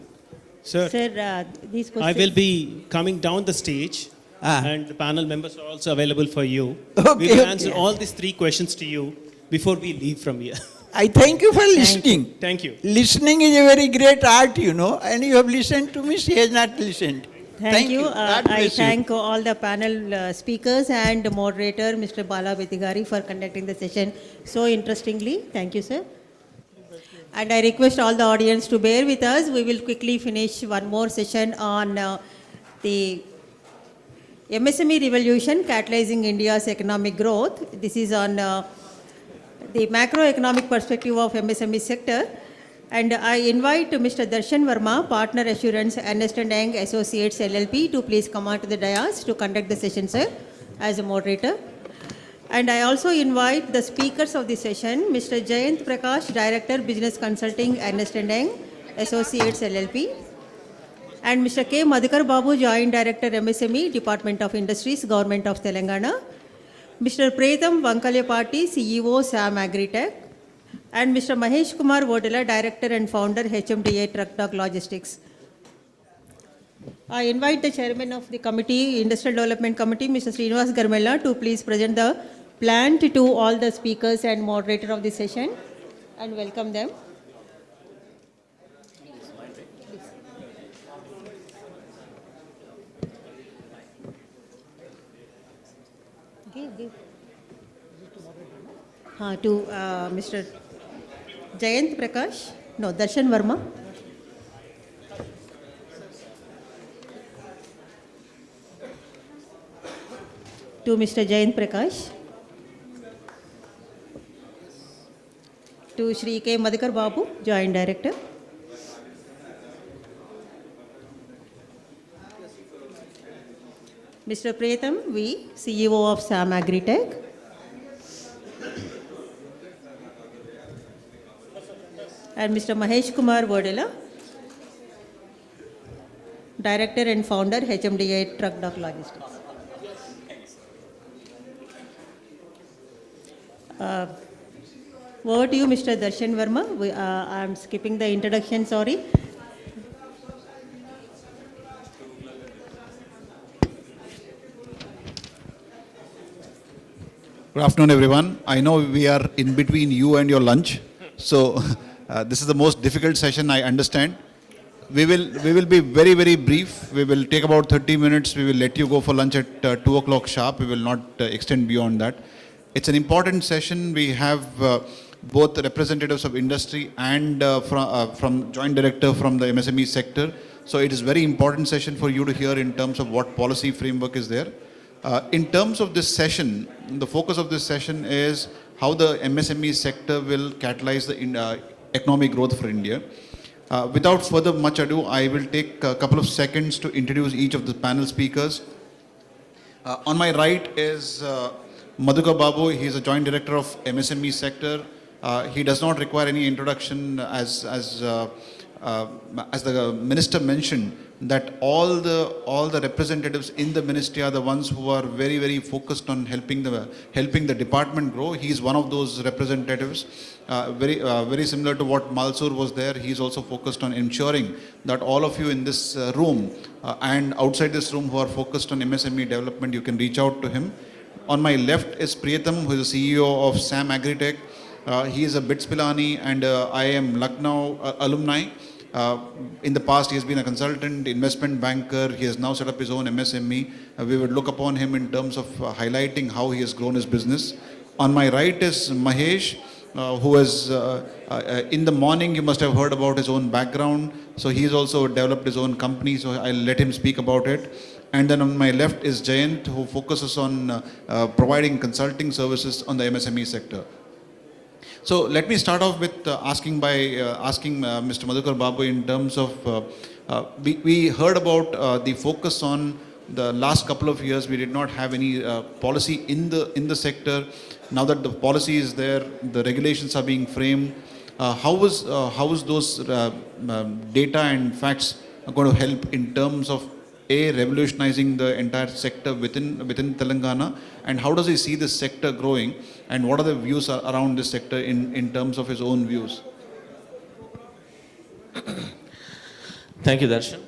Sir, These questions. I will be coming down the stage and the panel members are also available for you. Okay, we will okay. answer all these 3 questions to you before we leave from here. I thank you for listening. Thank you. Listening is a very great art, and you have listened to me, she has not listened. Thank you. God I bless you. thank all the panel speakers and moderator, Mr. Bala Pedigari, for conducting the session so interestingly. Thank you, sir. And I request all the audience to bear with us. We will quickly finish one more session on the MSME revolution, catalyzing India's economic growth. This is on the macroeconomic perspective of MSME sector. And I invite Mr. Darshan Verma, Partner Assurance, Ernst & Young Associates LLP, to please come on to the dais to conduct the session, sir, as a moderator. And I also invite the speakers of the session, Mr. Jayant Prakash, Director, Business Consulting, Ernst & Young Associates LLP, and Mr. K. Madhukar Babu, Joint Director, MSME, Department of Industries, Government of Telangana, Mr. Preetham Vankalyapati, CEO, SAM Agritech, and Mr. Mahesh Kumar Vodala, Director and Founder, HMDA Truck Dock Logistics. I invite the Chairman of the Committee, Industrial Development Committee, Mr. Srinivas Garmella, to please present the plan to all the speakers and moderator of the session and welcome them. Give. To Mr. Jayant Prakash. No, Darshan Verma. To Mr. Jayant Prakash. To Shri K. Madhukar Babu, Joint Director. Mr. Priyatham V, CEO of SAM Agritech. And Mr. Mahesh Kumar Vodela, Director and Founder, HMDA Truck Dock Logistics. Over to you, Mr. Darshan Verma. I am skipping the introduction, sorry. Good afternoon, everyone. I know we are in between you and your lunch, so this is the most difficult session, I understand. We will be very, very brief. We will take about 30 minutes. We will let you go for lunch at 2 o'clock sharp. We will not extend beyond that. It's an important session. We have both the representatives of industry and from joint director from the MSME sector. So it is very important session for you to hear in terms of what policy framework is there. In terms of this session, the focus of this session is how the MSME sector will catalyze the economic growth for India. Without further much ado, I will take a couple of seconds to introduce each of the panel speakers. On my right is Madhukar Babu. He is a joint director of MSME sector. He does not require any introduction as the minister mentioned, that all the representatives in the ministry are the ones who are very, very focused on helping the department grow. He is one of those representatives. Very similar to what Malsur was there. He is also focused on ensuring that all of you in this room and outside this room who are focused on MSME development, you can reach out to him. On my left is Priyatham, who is the CEO of SAM Agritech. He is a BITS Pilani and IIM Lucknow alumni. In the past, he has been a consultant, investment banker. He has now set up his own MSME. We would look upon him in terms of highlighting how he has grown his business. On my right is Mahesh, who is, in the morning, you must have heard about his own background. So he's also developed his own company, so I'll let him speak about it. And then on my left is Jayant, who focuses on providing consulting services on the MSME sector. So let me start off with asking Mr. Madhukar Babu in terms of, we heard about the focus on the last couple of years. We did not have any policy in the sector. Now that the policy is there, the regulations are being framed. How is those data and facts going to help in terms of revolutionizing the entire sector within Telangana, and how does he see this sector growing, and what are the views around this sector in terms of his own views? Thank you, Darshan.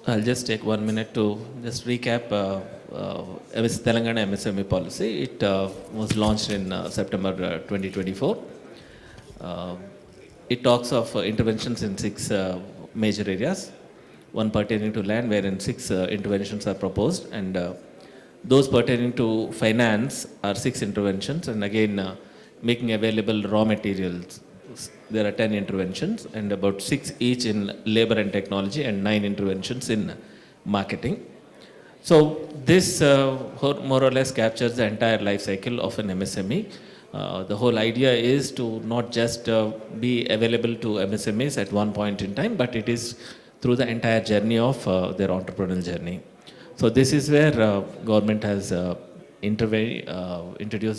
I'll just take 1 minute to just recap Telangana MSME policy. It was launched in September 2024. It talks of interventions in 6 major areas. One pertaining to land, wherein 6 interventions are proposed, and those pertaining to finance are 6 interventions, and again making available raw materials. There are 10 interventions, and about 6 each in labor and technology, and 9 interventions in marketing. So this more or less captures the entire life cycle of an MSME. The whole idea is to not just be available to MSMEs at one point in time, but it is through the entire journey of their entrepreneurial journey. So this is where government has introduced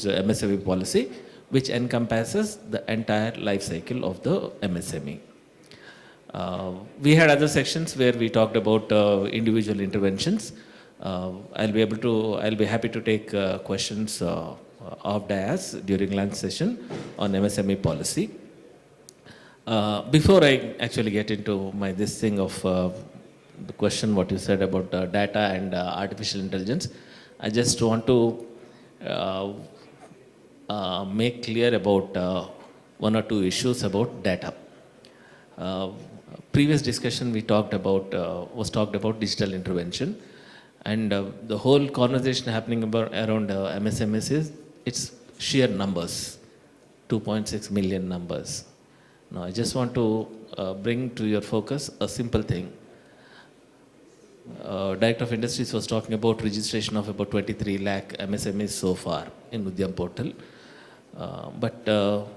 the MSME policy, which encompasses the entire life cycle of the MSME. We had other sections where we talked about individual interventions. I'll be happy to take questions of dais during lunch session on MSME policy. Before I actually get into this thing of the question, what you said about data and artificial intelligence, I just want to make clear about 1 or 2 issues about data. Previous discussion we talked about was talked about digital intervention, And the whole conversation happening around MSMEs is it's sheer numbers, 2.6 million numbers. Now, I just want to bring to your focus a simple thing. Director of Industries was talking about registration of about 23 lakh MSMEs so far in Udyam portal. But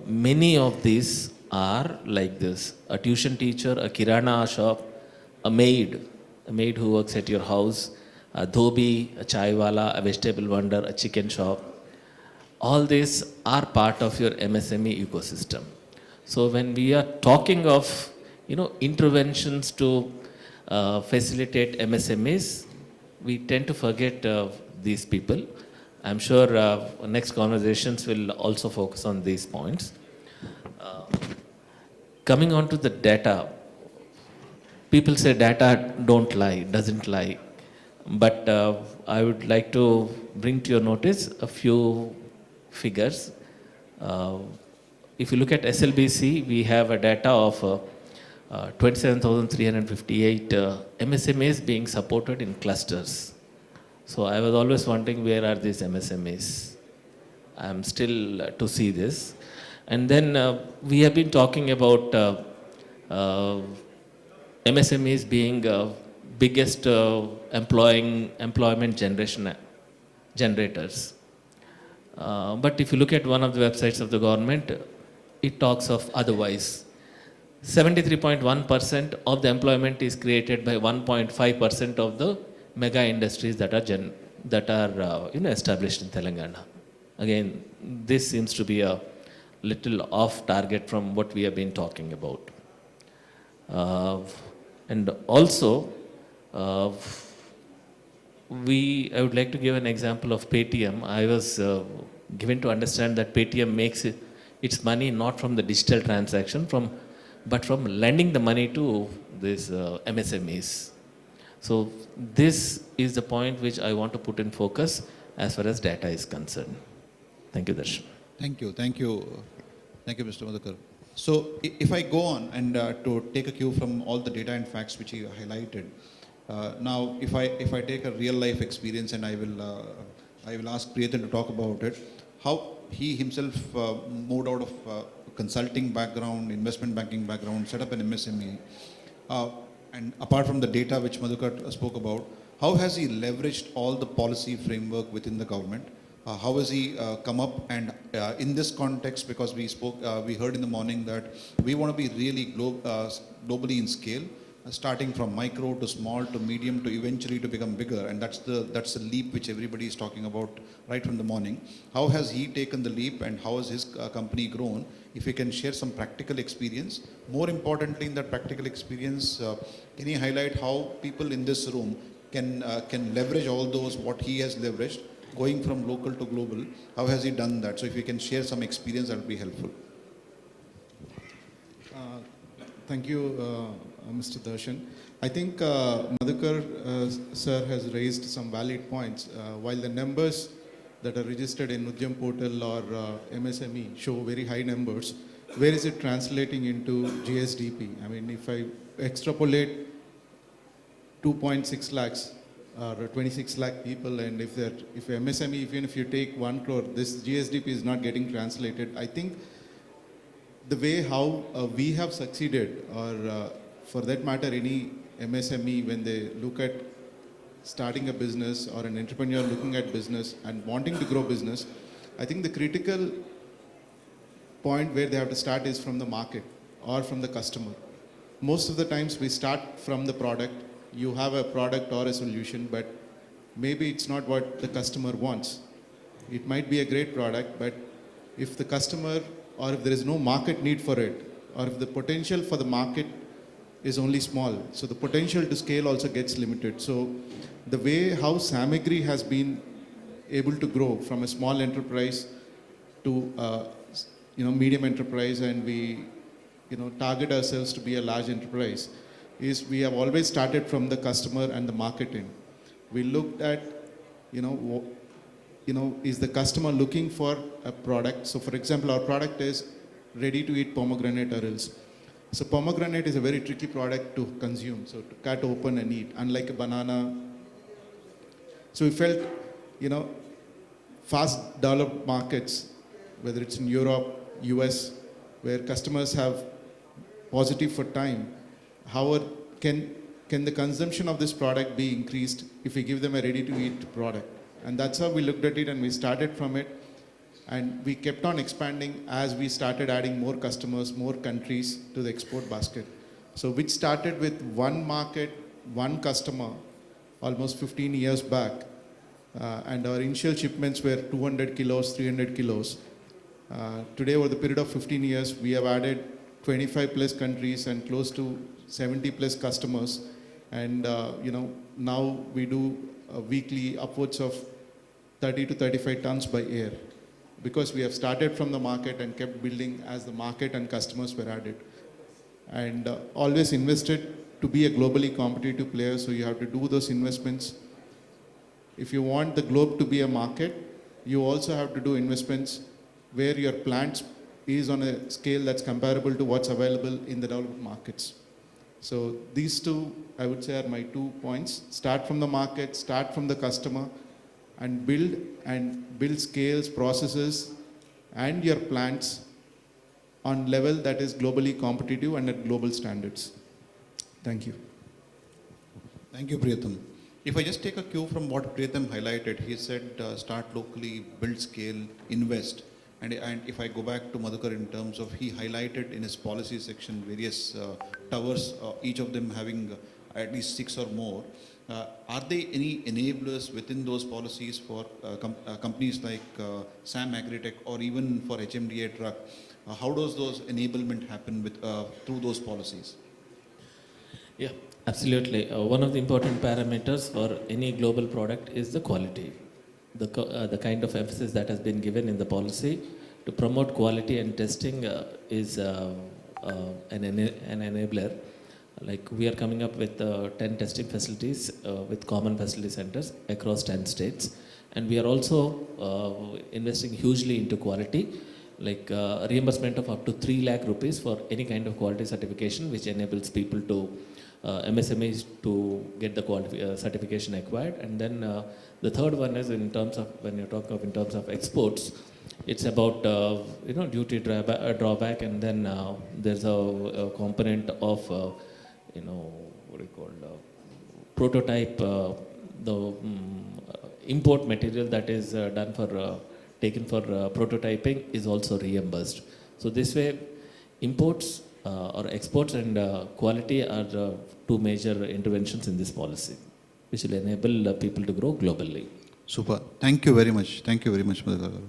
many of these are like this: a tuition teacher, a kirana shop, a maid who works at your house, a dhobi, a chaiwala, a vegetable vendor, a chicken shop. All these are part of your MSME ecosystem. So when we are talking of interventions to facilitate MSMEs, we tend to forget these people. I'm sure next conversations will also focus on these points. Coming on to the data, people say data don't lie, doesn't lie. But I would like to bring to your notice a few figures. If you look at SLBC, we have a data of 27,358 MSMEs being supported in clusters. So I was always wondering, where are these MSMEs? I'm still to see this. And then we have been talking about MSMEs being biggest employment generators. But if you look at one of the websites of the government, it talks of otherwise. 73.1% of the employment is created by 1.5% of the mega industries that are established in Telangana. Again, this seems to be a little off target from what we have been talking about. And also, I would like to give an example of Paytm. I was given to understand that Paytm makes its money not from the digital transaction, but from lending the money to these MSMEs. So this is the point which I want to put in focus as far as data is concerned. Thank you, Darshan. Thank you, Mr. Madhukar. So if I go on and to take a cue from all the data and facts which you highlighted, now if I take a real life experience, and I will ask Priyathan to talk about it, how he himself moved out of consulting background, investment banking background, set up an MSME, and apart from the data which Madhukar spoke about, how has he leveraged all the policy framework within the government? How has he come up, and in this context, because we heard in the morning that we want to be really globally in scale, starting from micro to small to medium to eventually to become bigger, and that's the leap which everybody is talking about right from the morning. How has he taken the leap, and how has his company grown? If he can share some practical experience. More importantly, in that practical experience, can he highlight how people in this room can leverage all those what he has leveraged, going from local to global? How has he done that? So if you can share some experience, that would be helpful. Thank you, Mr. Darshan. I think Madhukar sir has raised some valid points. While the numbers that are registered in Udyam portal or MSME show very high numbers, where is it translating into GSDP? I mean, if I extrapolate 2.6 lakhs or 26 lakh people, and if MSME, even if you take 1 crore, this GSDP is not getting translated. I think the way how we have succeeded, or for that matter, any MSME, when they look at starting a business, or an entrepreneur looking at business and wanting to grow business, I think the critical point where they have to start is from the market or from the customer. Most of the times we start from the product. You have a product or a solution, but maybe it's not what the customer wants. It might be a great product, but if the customer, or if there is no market need for it, or if the potential for the market is only small, so the potential to scale also gets limited. So the way how Samagri has been able to grow from a small enterprise to medium enterprise, and we target ourselves to be a large enterprise, is we have always started from the customer and the marketing. We looked at is the customer looking for a product? So for example, our product is ready to eat pomegranate arils. So pomegranate is a very tricky product to consume, so to cut open and eat. Unlike a banana, So we felt, fast developed markets, whether it's in Europe, US, where customers have positive for time, however, can the consumption of this product be increased if we give them a ready-to-eat product? And that's how we looked at it, and we started from it. And we kept on expanding as we started adding more customers, more countries to the export basket. So which started with one market, one customer, almost 15 years back. And our initial shipments were 200 kilos, 300 kilos. Today, over the period of 15 years, we have added 25 plus countries and close to 70 plus customers. And now we do weekly upwards of 30 to 35 tons by air, because we have started from the market and kept building as the market and customers were added. And always invested to be a globally competitive player, so you have to do those investments. If you want the globe to be a market, you also have to do investments where your plant is on a scale that's comparable to what's available in the developed markets. So these two, I would say, are my 2 points. Start from the market, start from the customer, and build scales, processes, and your plants on level that is globally competitive and at global standards. Thank you. Thank you, Priyatham. If I just take a cue from what Priyatham highlighted, he said start locally, build scale, invest. And if I go back to Madhukar in terms of, he highlighted in his policy section various towers, each of them having at least 6 or more. Are there any enablers within those policies for companies like SAM Agritech or even for HMDA Truck? How does those enablement happen through those policies? Yeah, absolutely. One of the important parameters for any global product is the quality. The kind of emphasis that has been given in the policy to promote quality and testing is an enabler. Like we are coming up with 10 testing facilities with common facility centers across 10 states. And we are also investing hugely into quality, like reimbursement of up to 3 lakh rupees for any kind of quality certification, which enables people to, MSMEs to get the quality certification acquired. And then the third one is in terms of, when you talk of in terms of exports, it's about duty drawback, and then there's a component of prototype, the import material that is done for taken for prototyping is also reimbursed. So this way, imports or exports and quality are 2 major interventions in this policy, which will enable people to grow globally. Super. Thank you very much. Thank you very much, Madhukar.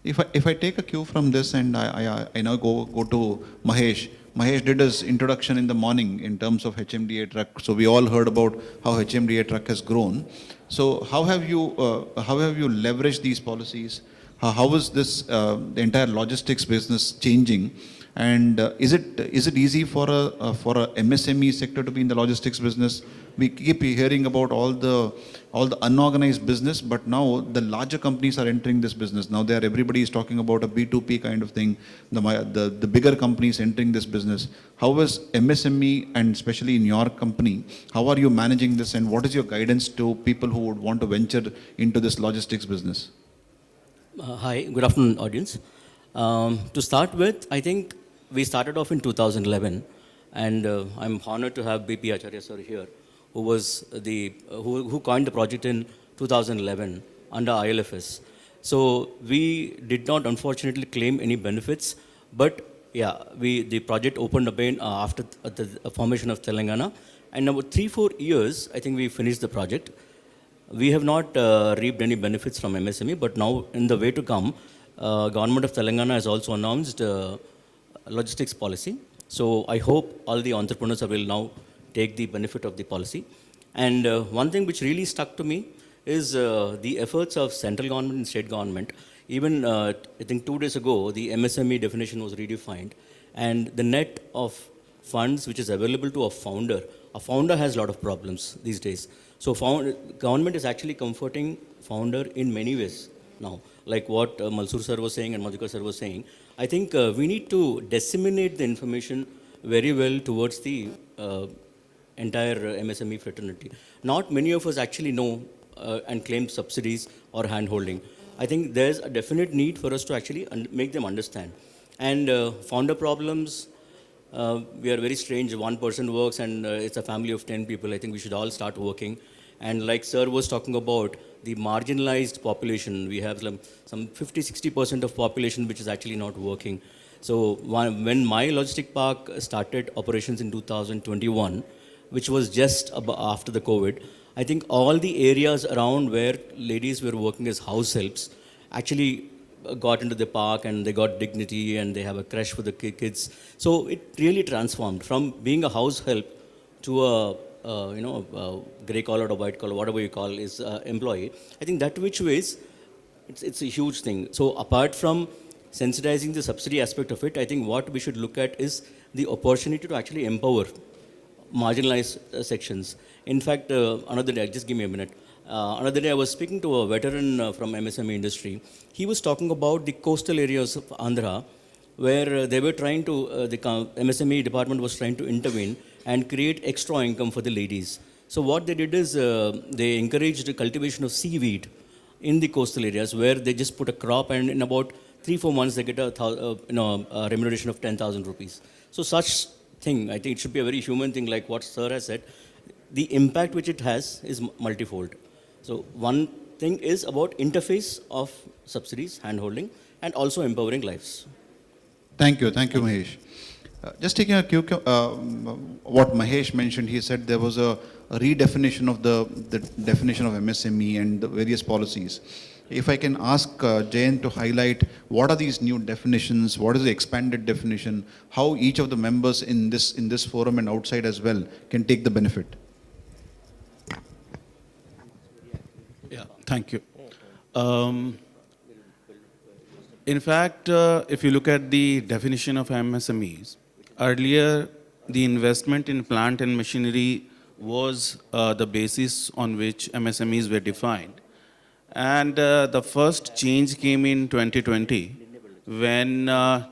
If I take a cue from this and I now go to Mahesh. Mahesh did his introduction in the morning in terms of HMDA Truck. So we all heard about how HMDA Truck has grown. So how have you leveraged these policies? How is this the entire logistics business changing? And is it easy for a MSME sector to be in the logistics business? We keep hearing about all the unorganized business, but now the larger companies are entering this business. Now everybody is talking about a B2P kind of thing. The bigger companies entering this business. How is MSME, and especially in your company, how are you managing this, and what is your guidance to people who would want to venture into this logistics business? Hi, good afternoon, audience. To start with, I think we started off in 2011, and I'm honored to have BP Acharya sir here, who was who coined the project in 2011 under ILFS. So we did not unfortunately claim any benefits, but yeah, the project opened again after the formation of Telangana, and about 3-4 years, I think we finished the project. We have not reaped any benefits from MSME, but now in the way to come, Government of Telangana has also announced logistics policy. So I hope all the entrepreneurs will now take the benefit of the policy. And one thing which really stuck to me is the efforts of central government and state government. Even I think 2 days ago, the MSME definition was redefined, and the net of funds which is available to a founder has a lot of problems these days. So government is actually comforting founder in many ways now, like what Malsoor sir was saying and Madhukar sir was saying. I think we need to disseminate the information very well towards the entire MSME fraternity. Not many of us actually know and claim subsidies or hand-holding. I think there's a definite need for us to actually make them understand. And founder problems, we are very strange. One person works and it's a family of 10 people. I think we should all start working. And like sir was talking about the marginalized population, we have some 50-60% of population which is actually not working. So when my logistic park started operations in 2021, which was just after the COVID, I think all the areas around where ladies were working as house helps actually got into the park and they got dignity and they have a crush for the kids. So it really transformed from being a house help to a grey collar or white collar, whatever you call is employee. I think that which ways it's a huge thing. So apart from sensitizing the subsidy aspect of it, I think what we should look at is the opportunity to actually empower marginalized sections. In fact, another day, just give me a minute. Another day I was speaking to a veteran from MSME industry. He was talking about the coastal areas of Andhra where they were trying to, the MSME department was trying to intervene and create extra income for the ladies. So what they did is they encouraged the cultivation of seaweed in the coastal areas where they just put a crop and in about 3-4 months they get a remuneration of 10,000 rupees. So such thing, I think it should be a very human thing like what sir has said. The impact which it has is multifold. So one thing is about interface of subsidies, hand-holding, and also empowering lives. Thank you, Mahesh. Just taking a cue, what Mahesh mentioned, he said there was a redefinition of the definition of MSME and the various policies. If I can ask Jayan to highlight what are these new definitions, what is the expanded definition, how each of the members in this forum and outside as well can take the benefit. Yeah, thank you. In fact, if you look at the definition of MSMEs, earlier the investment in plant and machinery was the basis on which MSMEs were defined. And the first change came in 2020 when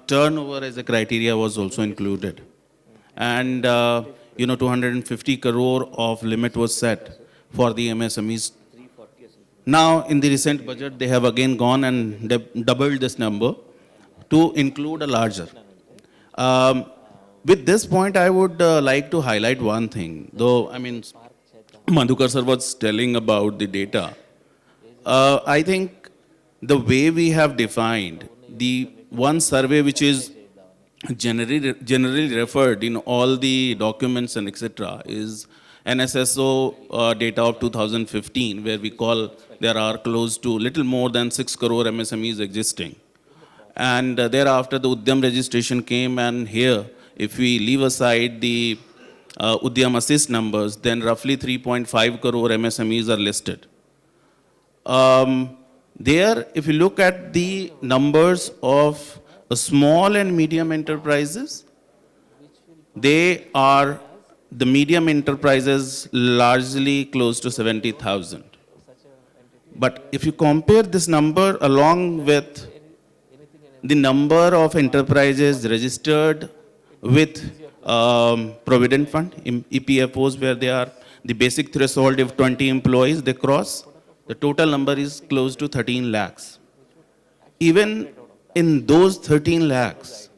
turnover as a criteria was also included. And 250 crore of limit was set for the MSMEs. Now, in the recent budget, they have again gone and doubled this number to include a larger. With this point, I would like to highlight one thing. Though, I mean, Madhukar sir was telling about the data. I think the way we have defined the one survey which is generally referred in all the documents and etc. is NSSO data of 2015, where we call there are close to little more than 6 crore MSMEs existing. And thereafter the Udyam registration came, and here, if we leave aside the Udyam assist numbers, then roughly 3.5 crore MSMEs are listed. There, if you look at the numbers of small and medium enterprises, they are the medium enterprises largely close to 70,000. But if you compare this number along with the number of enterprises registered with Provident Fund, EPFOs, where they are the basic threshold of 20 employees, they cross, the total number is close to 13 lakhs. Even in those 13 lakhs,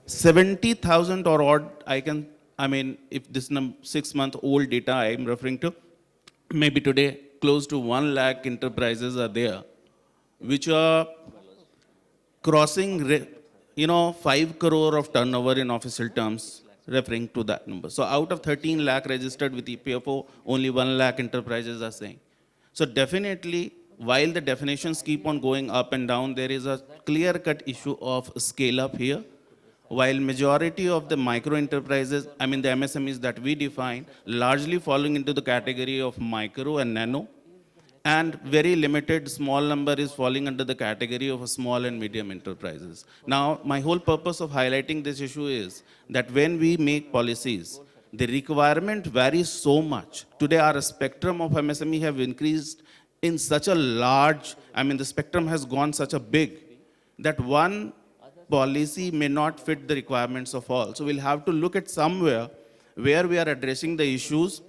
70,000 or odd, if this 6-month-old data I am referring to, maybe today close to 1 lakh enterprises are there, which are crossing 5 crore of turnover in official terms, referring to that number. So out of 13 lakh registered with EPFO, only 1 lakh enterprises are saying. So definitely, while the definitions keep on going up and down, there is a clear-cut issue of scale up here. While majority of the micro enterprises, the MSMEs that we define, largely falling into the category of micro and nano, and very limited small number is falling under the category of small and medium enterprises. Now, my whole purpose of highlighting this issue is that when we make policies, the requirement varies so much. Today, our spectrum of MSME have increased in such a large, the spectrum has gone such a big, that one policy may not fit the requirements of all. So we'll have to look at somewhere where we are addressing the issues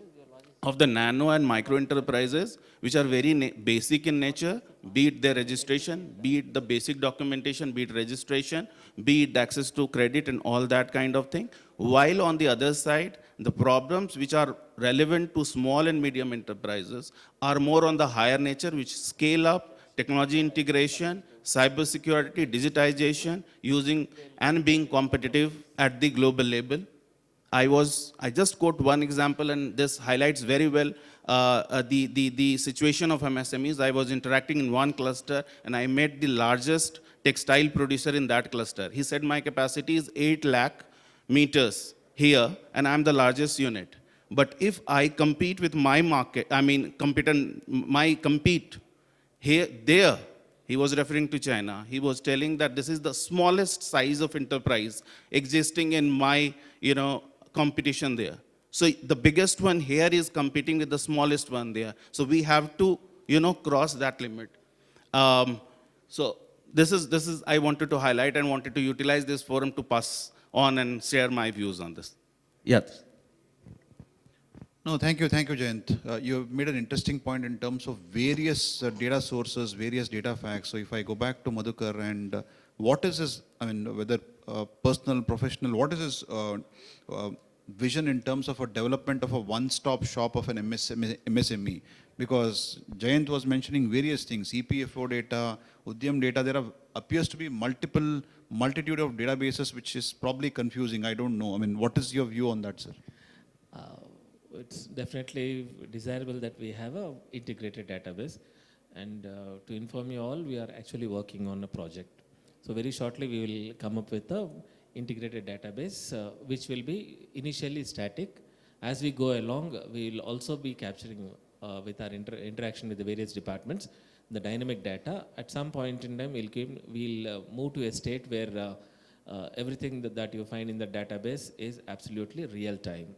of the nano and micro enterprises, which are very basic in nature, be it their registration, be it the basic documentation, be it registration, be it access to credit and all that kind of thing. While on the other side, the problems which are relevant to small and medium enterprises are more on the higher nature, which scale up, technology integration, cybersecurity, digitization, using and being competitive at the global level. I just quote one example, and this highlights very well the situation of MSMEs. I was interacting in one cluster, and I met the largest textile producer in that cluster. He said, my capacity is 8 lakh meters here, and I'm the largest unit. But if I compete with my market, compete here, there, he was referring to China. He was telling that this is the smallest size of enterprise existing in my, competition there. So the biggest one here is competing with the smallest one there. So we have to, cross that limit. So this is I wanted to highlight and wanted to utilize this forum to pass on and share my views on this. Yes. No, thank you, Jayant. You made an interesting point in terms of various data sources, various data facts. So if I go back to Madhukar and what is his, whether personal, professional, what is his vision in terms of a development of a one-stop shop of an MSME? Because Jayant was mentioning various things, EPFO data, Udyam data, there appears to be multitude of databases, which is probably confusing. I don't know. What is your view on that, sir? It's definitely desirable that we have a integrated database. And to inform you all, we are actually working on a project. So very shortly, we will come up with a integrated database, which will be initially static. As we go along, we will also be capturing with our interaction with the various departments, the dynamic data. At some point in time, we'll move to a state where everything that you find in the database is absolutely real time.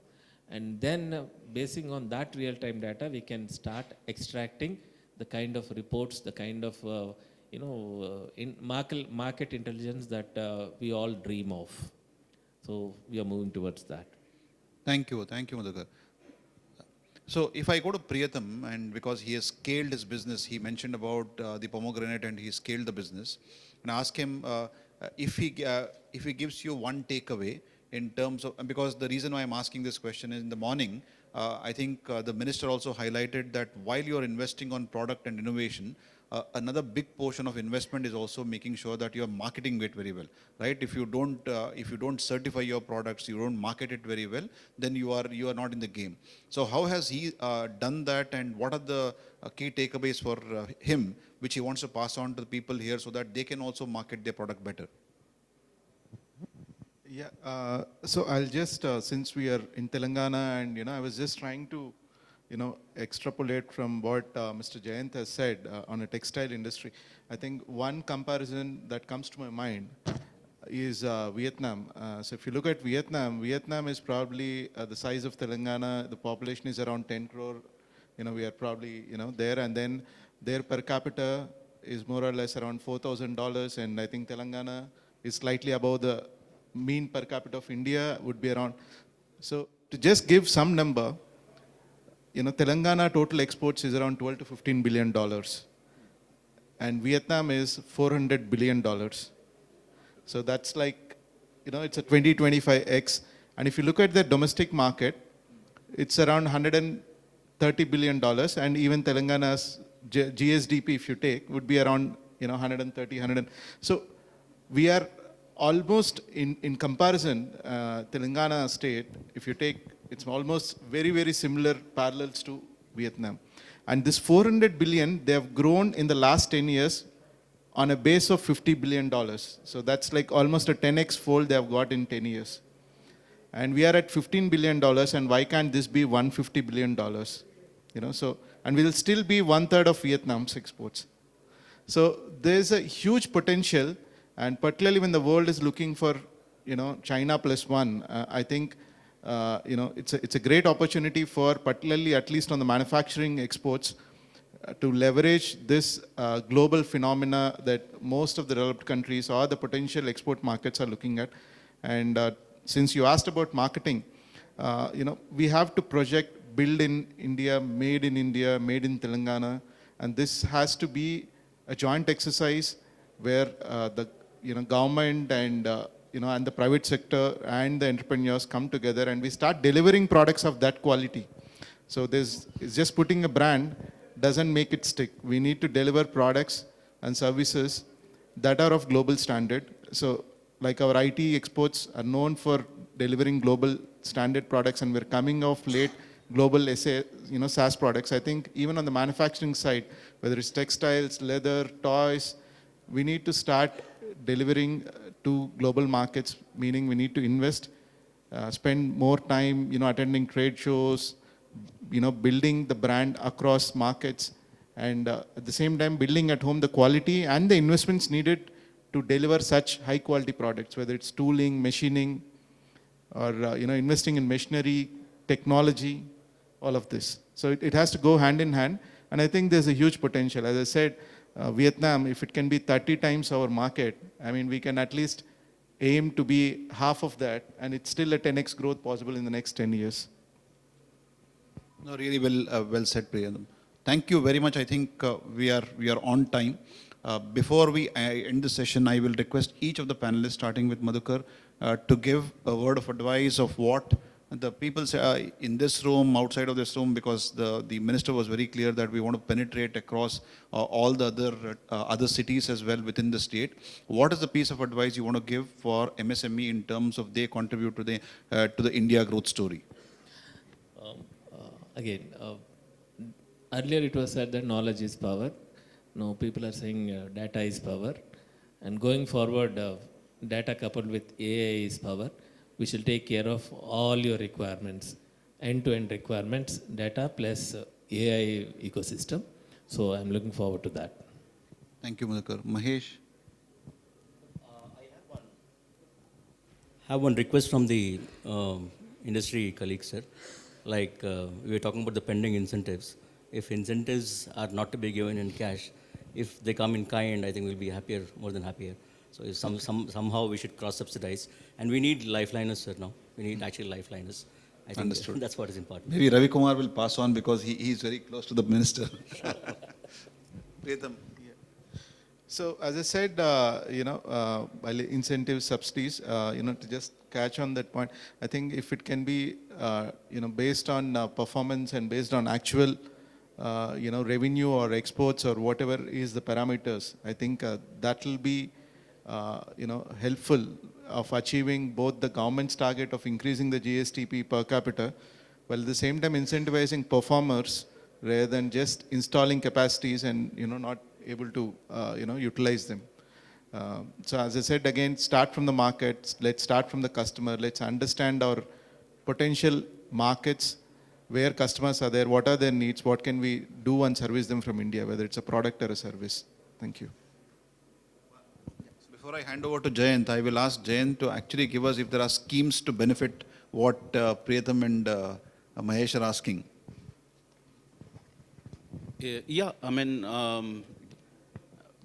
And then basing on that real time data, we can start extracting the kind of reports, the kind of in market intelligence that we all dream of. So we are moving towards that. Thank you, Madhukar. So if I go to Priyatham, and because he has scaled his business, he mentioned about the pomegranate and he scaled the business, and ask him if he gives you one takeaway in terms of, because the reason why I'm asking this question is in the morning, I think the minister also highlighted that while you're investing on product and innovation, another big portion of investment is also making sure that you're marketing it very well, right? If you don't certify your products, you don't market it very well, then you are not in the game. So how has he done that, and what are the key takeaways for him, which he wants to pass on to the people here so that they can also market their product better? Yeah, so I'll just, since we are in Telangana, and I was just trying to extrapolate from what Mr. Jayant has said on a textile industry. I think one comparison that comes to my mind is Vietnam. So if you look at Vietnam is probably the size of Telangana. The population is around 10 crore. We are probably, there, and then their per capita is more or less around $4,000, and I think Telangana is slightly above the mean per capita of India would be around. So to just give some number, Telangana total exports is around $12 to $15 billion, and Vietnam is $400 billion. So that's like, it's a 20-25x. And if you look at the domestic market, it's around $130 billion, and even Telangana's GSDP, if you take, would be around 130. So we are almost in comparison, Telangana state, if you take, it's almost very, very similar parallels to Vietnam. And this 400 billion, they have grown in the last 10 years on a base of $50 billion. So that's like almost a 10x fold they have got in 10 years. And we are at $15 billion, and why can't this be $150 billion? So, and we will still be 1/3 of Vietnam's exports. So there's a huge potential, and particularly when the world is looking for, China plus one, I think, it's a great opportunity for, particularly at least on the manufacturing exports, to leverage this global phenomena that most of the developed countries or the potential export markets are looking at. And since you asked about marketing, we have to project build in India, made in Telangana. And this has to be a joint exercise where the government and and the private sector and the entrepreneurs come together and we start delivering products of that quality. So it's just putting a brand doesn't make it stick. We need to deliver products and services that are of global standard. So like our IT exports are known for delivering global standard products, and we're coming off late global SaaS products. I think even on the manufacturing side, whether it's textiles, leather, toys, we need to start delivering to global markets, meaning we need to invest, spend more time, attending trade shows, building the brand across markets, and at the same time building at home the quality and the investments needed to deliver such high quality products, whether it's tooling, machining, or investing in machinery, technology, all of this. So it has to go hand in hand, and I think there's a huge potential. As I said, Vietnam, if it can be 30 times our market, I mean, we can at least aim to be half of that, and it's still a 10x growth possible in the next 10 years. No, really well said, Priyam. Thank you very much. I think we are on time. Before we end the session, I will request each of the panelists, starting with Madhukar, to give a word of advice of what the people say in this room, outside of this room, because the minister was very clear that we want to penetrate across all the other cities as well within the state. What is the piece of advice you want to give for MSME in terms of they contribute to the India growth story? Again, earlier it was said that knowledge is power. Now people are saying data is power. And going forward, data coupled with AI is power. We shall take care of all your requirements, end-to-end requirements, data plus AI ecosystem. So I'm looking forward to that. Thank you, Madhukar. Mahesh? I have one request from the industry colleagues, sir. Like we were talking about the pending incentives. If incentives are not to be given in cash, if they come in kind, I think we'll be happier, more than happier. So if somehow we should cross-subsidize. And we need lifeliners, sir, now. We need actually lifeliners. I think Understood. that's what is important. Maybe Ravi Kumar will pass on because he is very close to the minister. Pritham. So as I said, while incentive subsidies, to just catch on that point, I think if it can be, based on performance and based on actual, revenue or exports or whatever is the parameters, I think that will be, helpful of achieving both the government's target of increasing the GSTP per capita, while at the same time incentivizing performers rather than just installing capacities and, not able to, utilize them. So as I said, again, start from the market, let's start from the customer, let's understand our potential markets, where customers are there, what are their needs, what can we do and service them from India, whether it's a product or a service. Thank you. Before I hand over to Jayant, I will ask Jayant to actually give us if there are schemes to benefit what Pritham and Mahesh are asking. Yeah, I mean,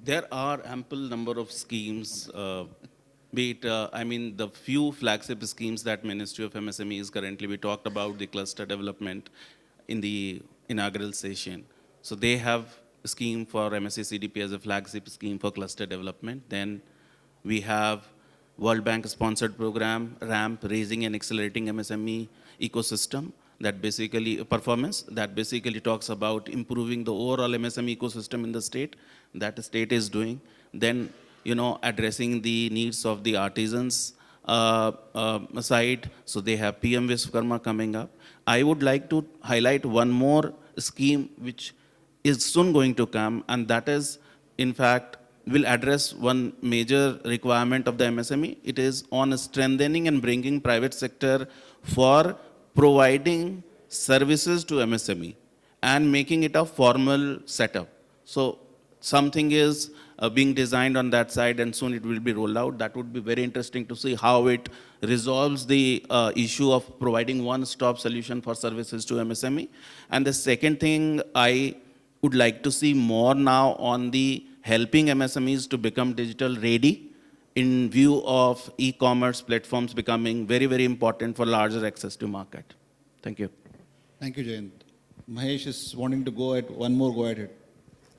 there are ample number of schemes, be it, the few flagship schemes that Ministry of MSME is currently, we talked about the cluster development in the inaugural session. So they have a scheme for MSA CDP as a flagship scheme for cluster development. Then we have World Bank sponsored program, RAMP, Raising and Accelerating MSME Ecosystem, that basically performance, that basically talks about improving the overall MSME ecosystem in the state, that the state is doing. Then, addressing the needs of the artisans side. So they have PM Vishwakarma coming up. I would like to highlight one more scheme which is soon going to come, and that is, in fact, will address one major requirement of the MSME. It is on strengthening and bringing private sector for providing services to MSME and making it a formal setup. So something is being designed on that side, and soon it will be rolled out. That would be very interesting to see how it resolves the issue of providing one-stop solution for services to MSME. And the second thing I would like to see more now on the helping MSMEs to become digital ready in view of e-commerce platforms becoming very, very important for larger access to market. Thank you. Thank you, Jayant. Mahesh is wanting to go at one more. Go ahead.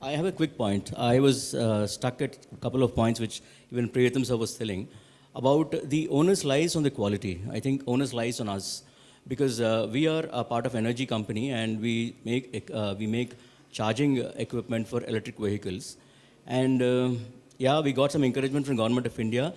I have a quick point. I was stuck at a couple of points which even Priyatam sir was telling about the onus lies on the quality. I think onus lies on us because we are a part of energy company and we make charging equipment for electric vehicles. And yeah, we got some encouragement from Government of India.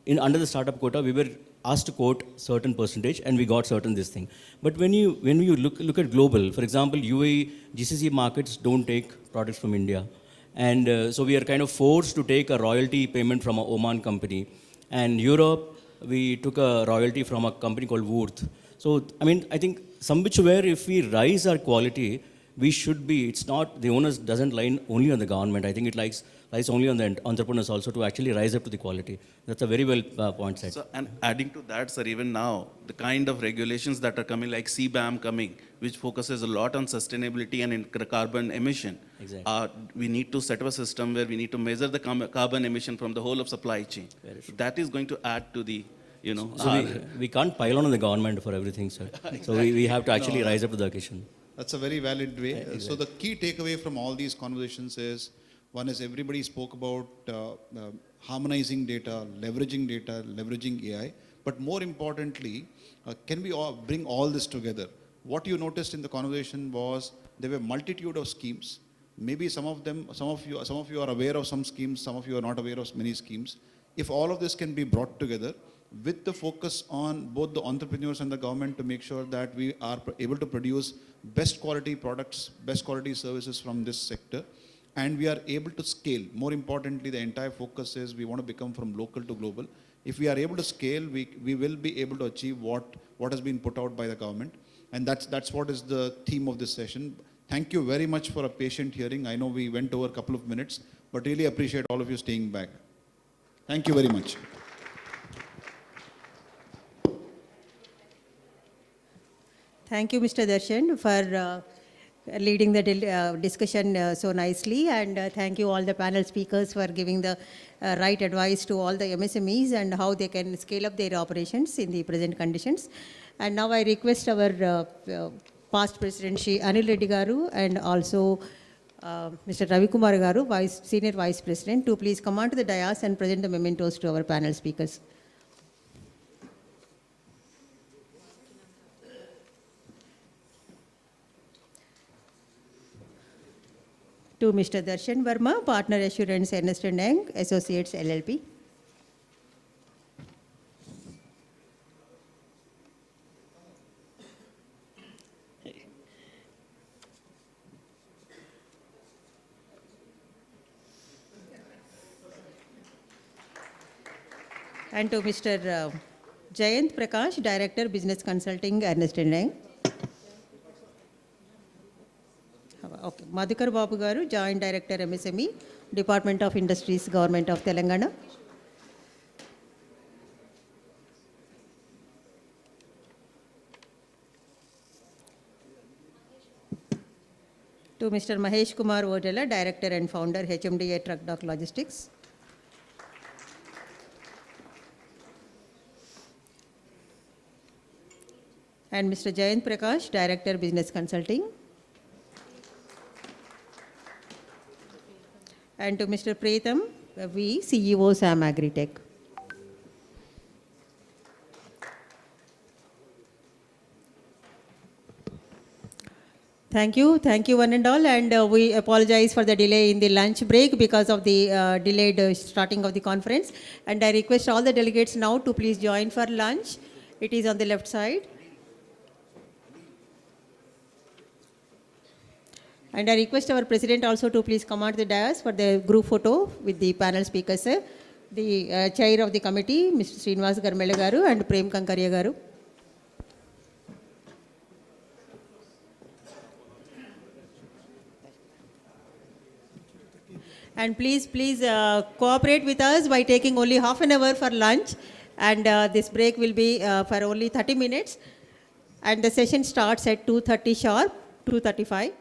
Under the startup quota, we were asked to quote certain percentage and we got certain this thing. But when you look at global, for example, UAE, GCC markets don't take products from India. And so we are kind of forced to take a royalty payment from a Oman company. And Europe, we took a royalty from a company called Wurth. So, I mean, I think some which where if we rise our quality, we should be, it's not, the onus doesn't lie only on the government. I think it lies only on the entrepreneurs also to actually rise up to the quality. That's a very well point said. So, and adding to that, sir, even now, the kind of regulations that are coming, like CBAM coming, which focuses a lot on sustainability and in carbon emission. Exactly. We need to set up a system where we need to measure the carbon emission from the whole of supply chain. So that is going to add to the, you know. So we can't pile on the government for everything, sir. Exactly. So we have to actually rise up to the occasion. That's a very valid way. So the key takeaway from all these conversations is, one is everybody spoke about harmonizing data, leveraging AI, but more importantly, can we all bring all this together? What you noticed in the conversation was there were multitude of schemes. Maybe some of you are aware of some schemes, some of you are not aware of many schemes. If all of this can be brought together with the focus on both the entrepreneurs and the government to make sure that we are able to produce best quality products, best quality services from this sector, and we are able to scale. More importantly, the entire focus is we want to become from local to global. If we are able to scale, we will be able to achieve what has been put out by the government. And that's what is the theme of this session. Thank you very much for a patient hearing. I know we went over a couple of minutes, but really appreciate all of you staying back. Thank you very much. Thank you, Mr. Darshan, for leading the discussion so nicely, and thank you all the panel speakers for giving the right advice to all the MSMEs and how they can scale up their operations in the present conditions. And now I request our past President Shri Anil Reddy Garu and also Mr. Ravi Kumar Garu, Senior Vice President, to please come on to the dais and present the mementos to our panel speakers. To Mr. Darshan Verma, Partner Assurance Ernst & Young Associates LLP. And to Mr. Jayant Prakash, Director Business Consulting Ernst & Young. Okay. Madhukar Babu Garu, Joint Director MSME, Department of Industries, Government of Telangana. To Mr. Mahesh Kumar Vodala, Director and Founder, HMDA Truck Dock Logistics. And Mr. Jayant Prakash, Director Business Consulting. And to Mr. Priyatam V, CEO Sam Agritech. Thank you one and all, and we apologize for the delay in the lunch break because of the delayed starting of the conference. And I request all the delegates now to please join for lunch. It is on the left side. And I request our President also to please come out to the dais for the group photo with the panel speakers, sir. The Chair of the committee, Mr. Srinivas Garmela Garu and Prem Kankaria Garu. And please cooperate with us by taking only half an hour for lunch. And this break will be for only 30 minutes. And the session starts at 2:30 sharp, 2:35.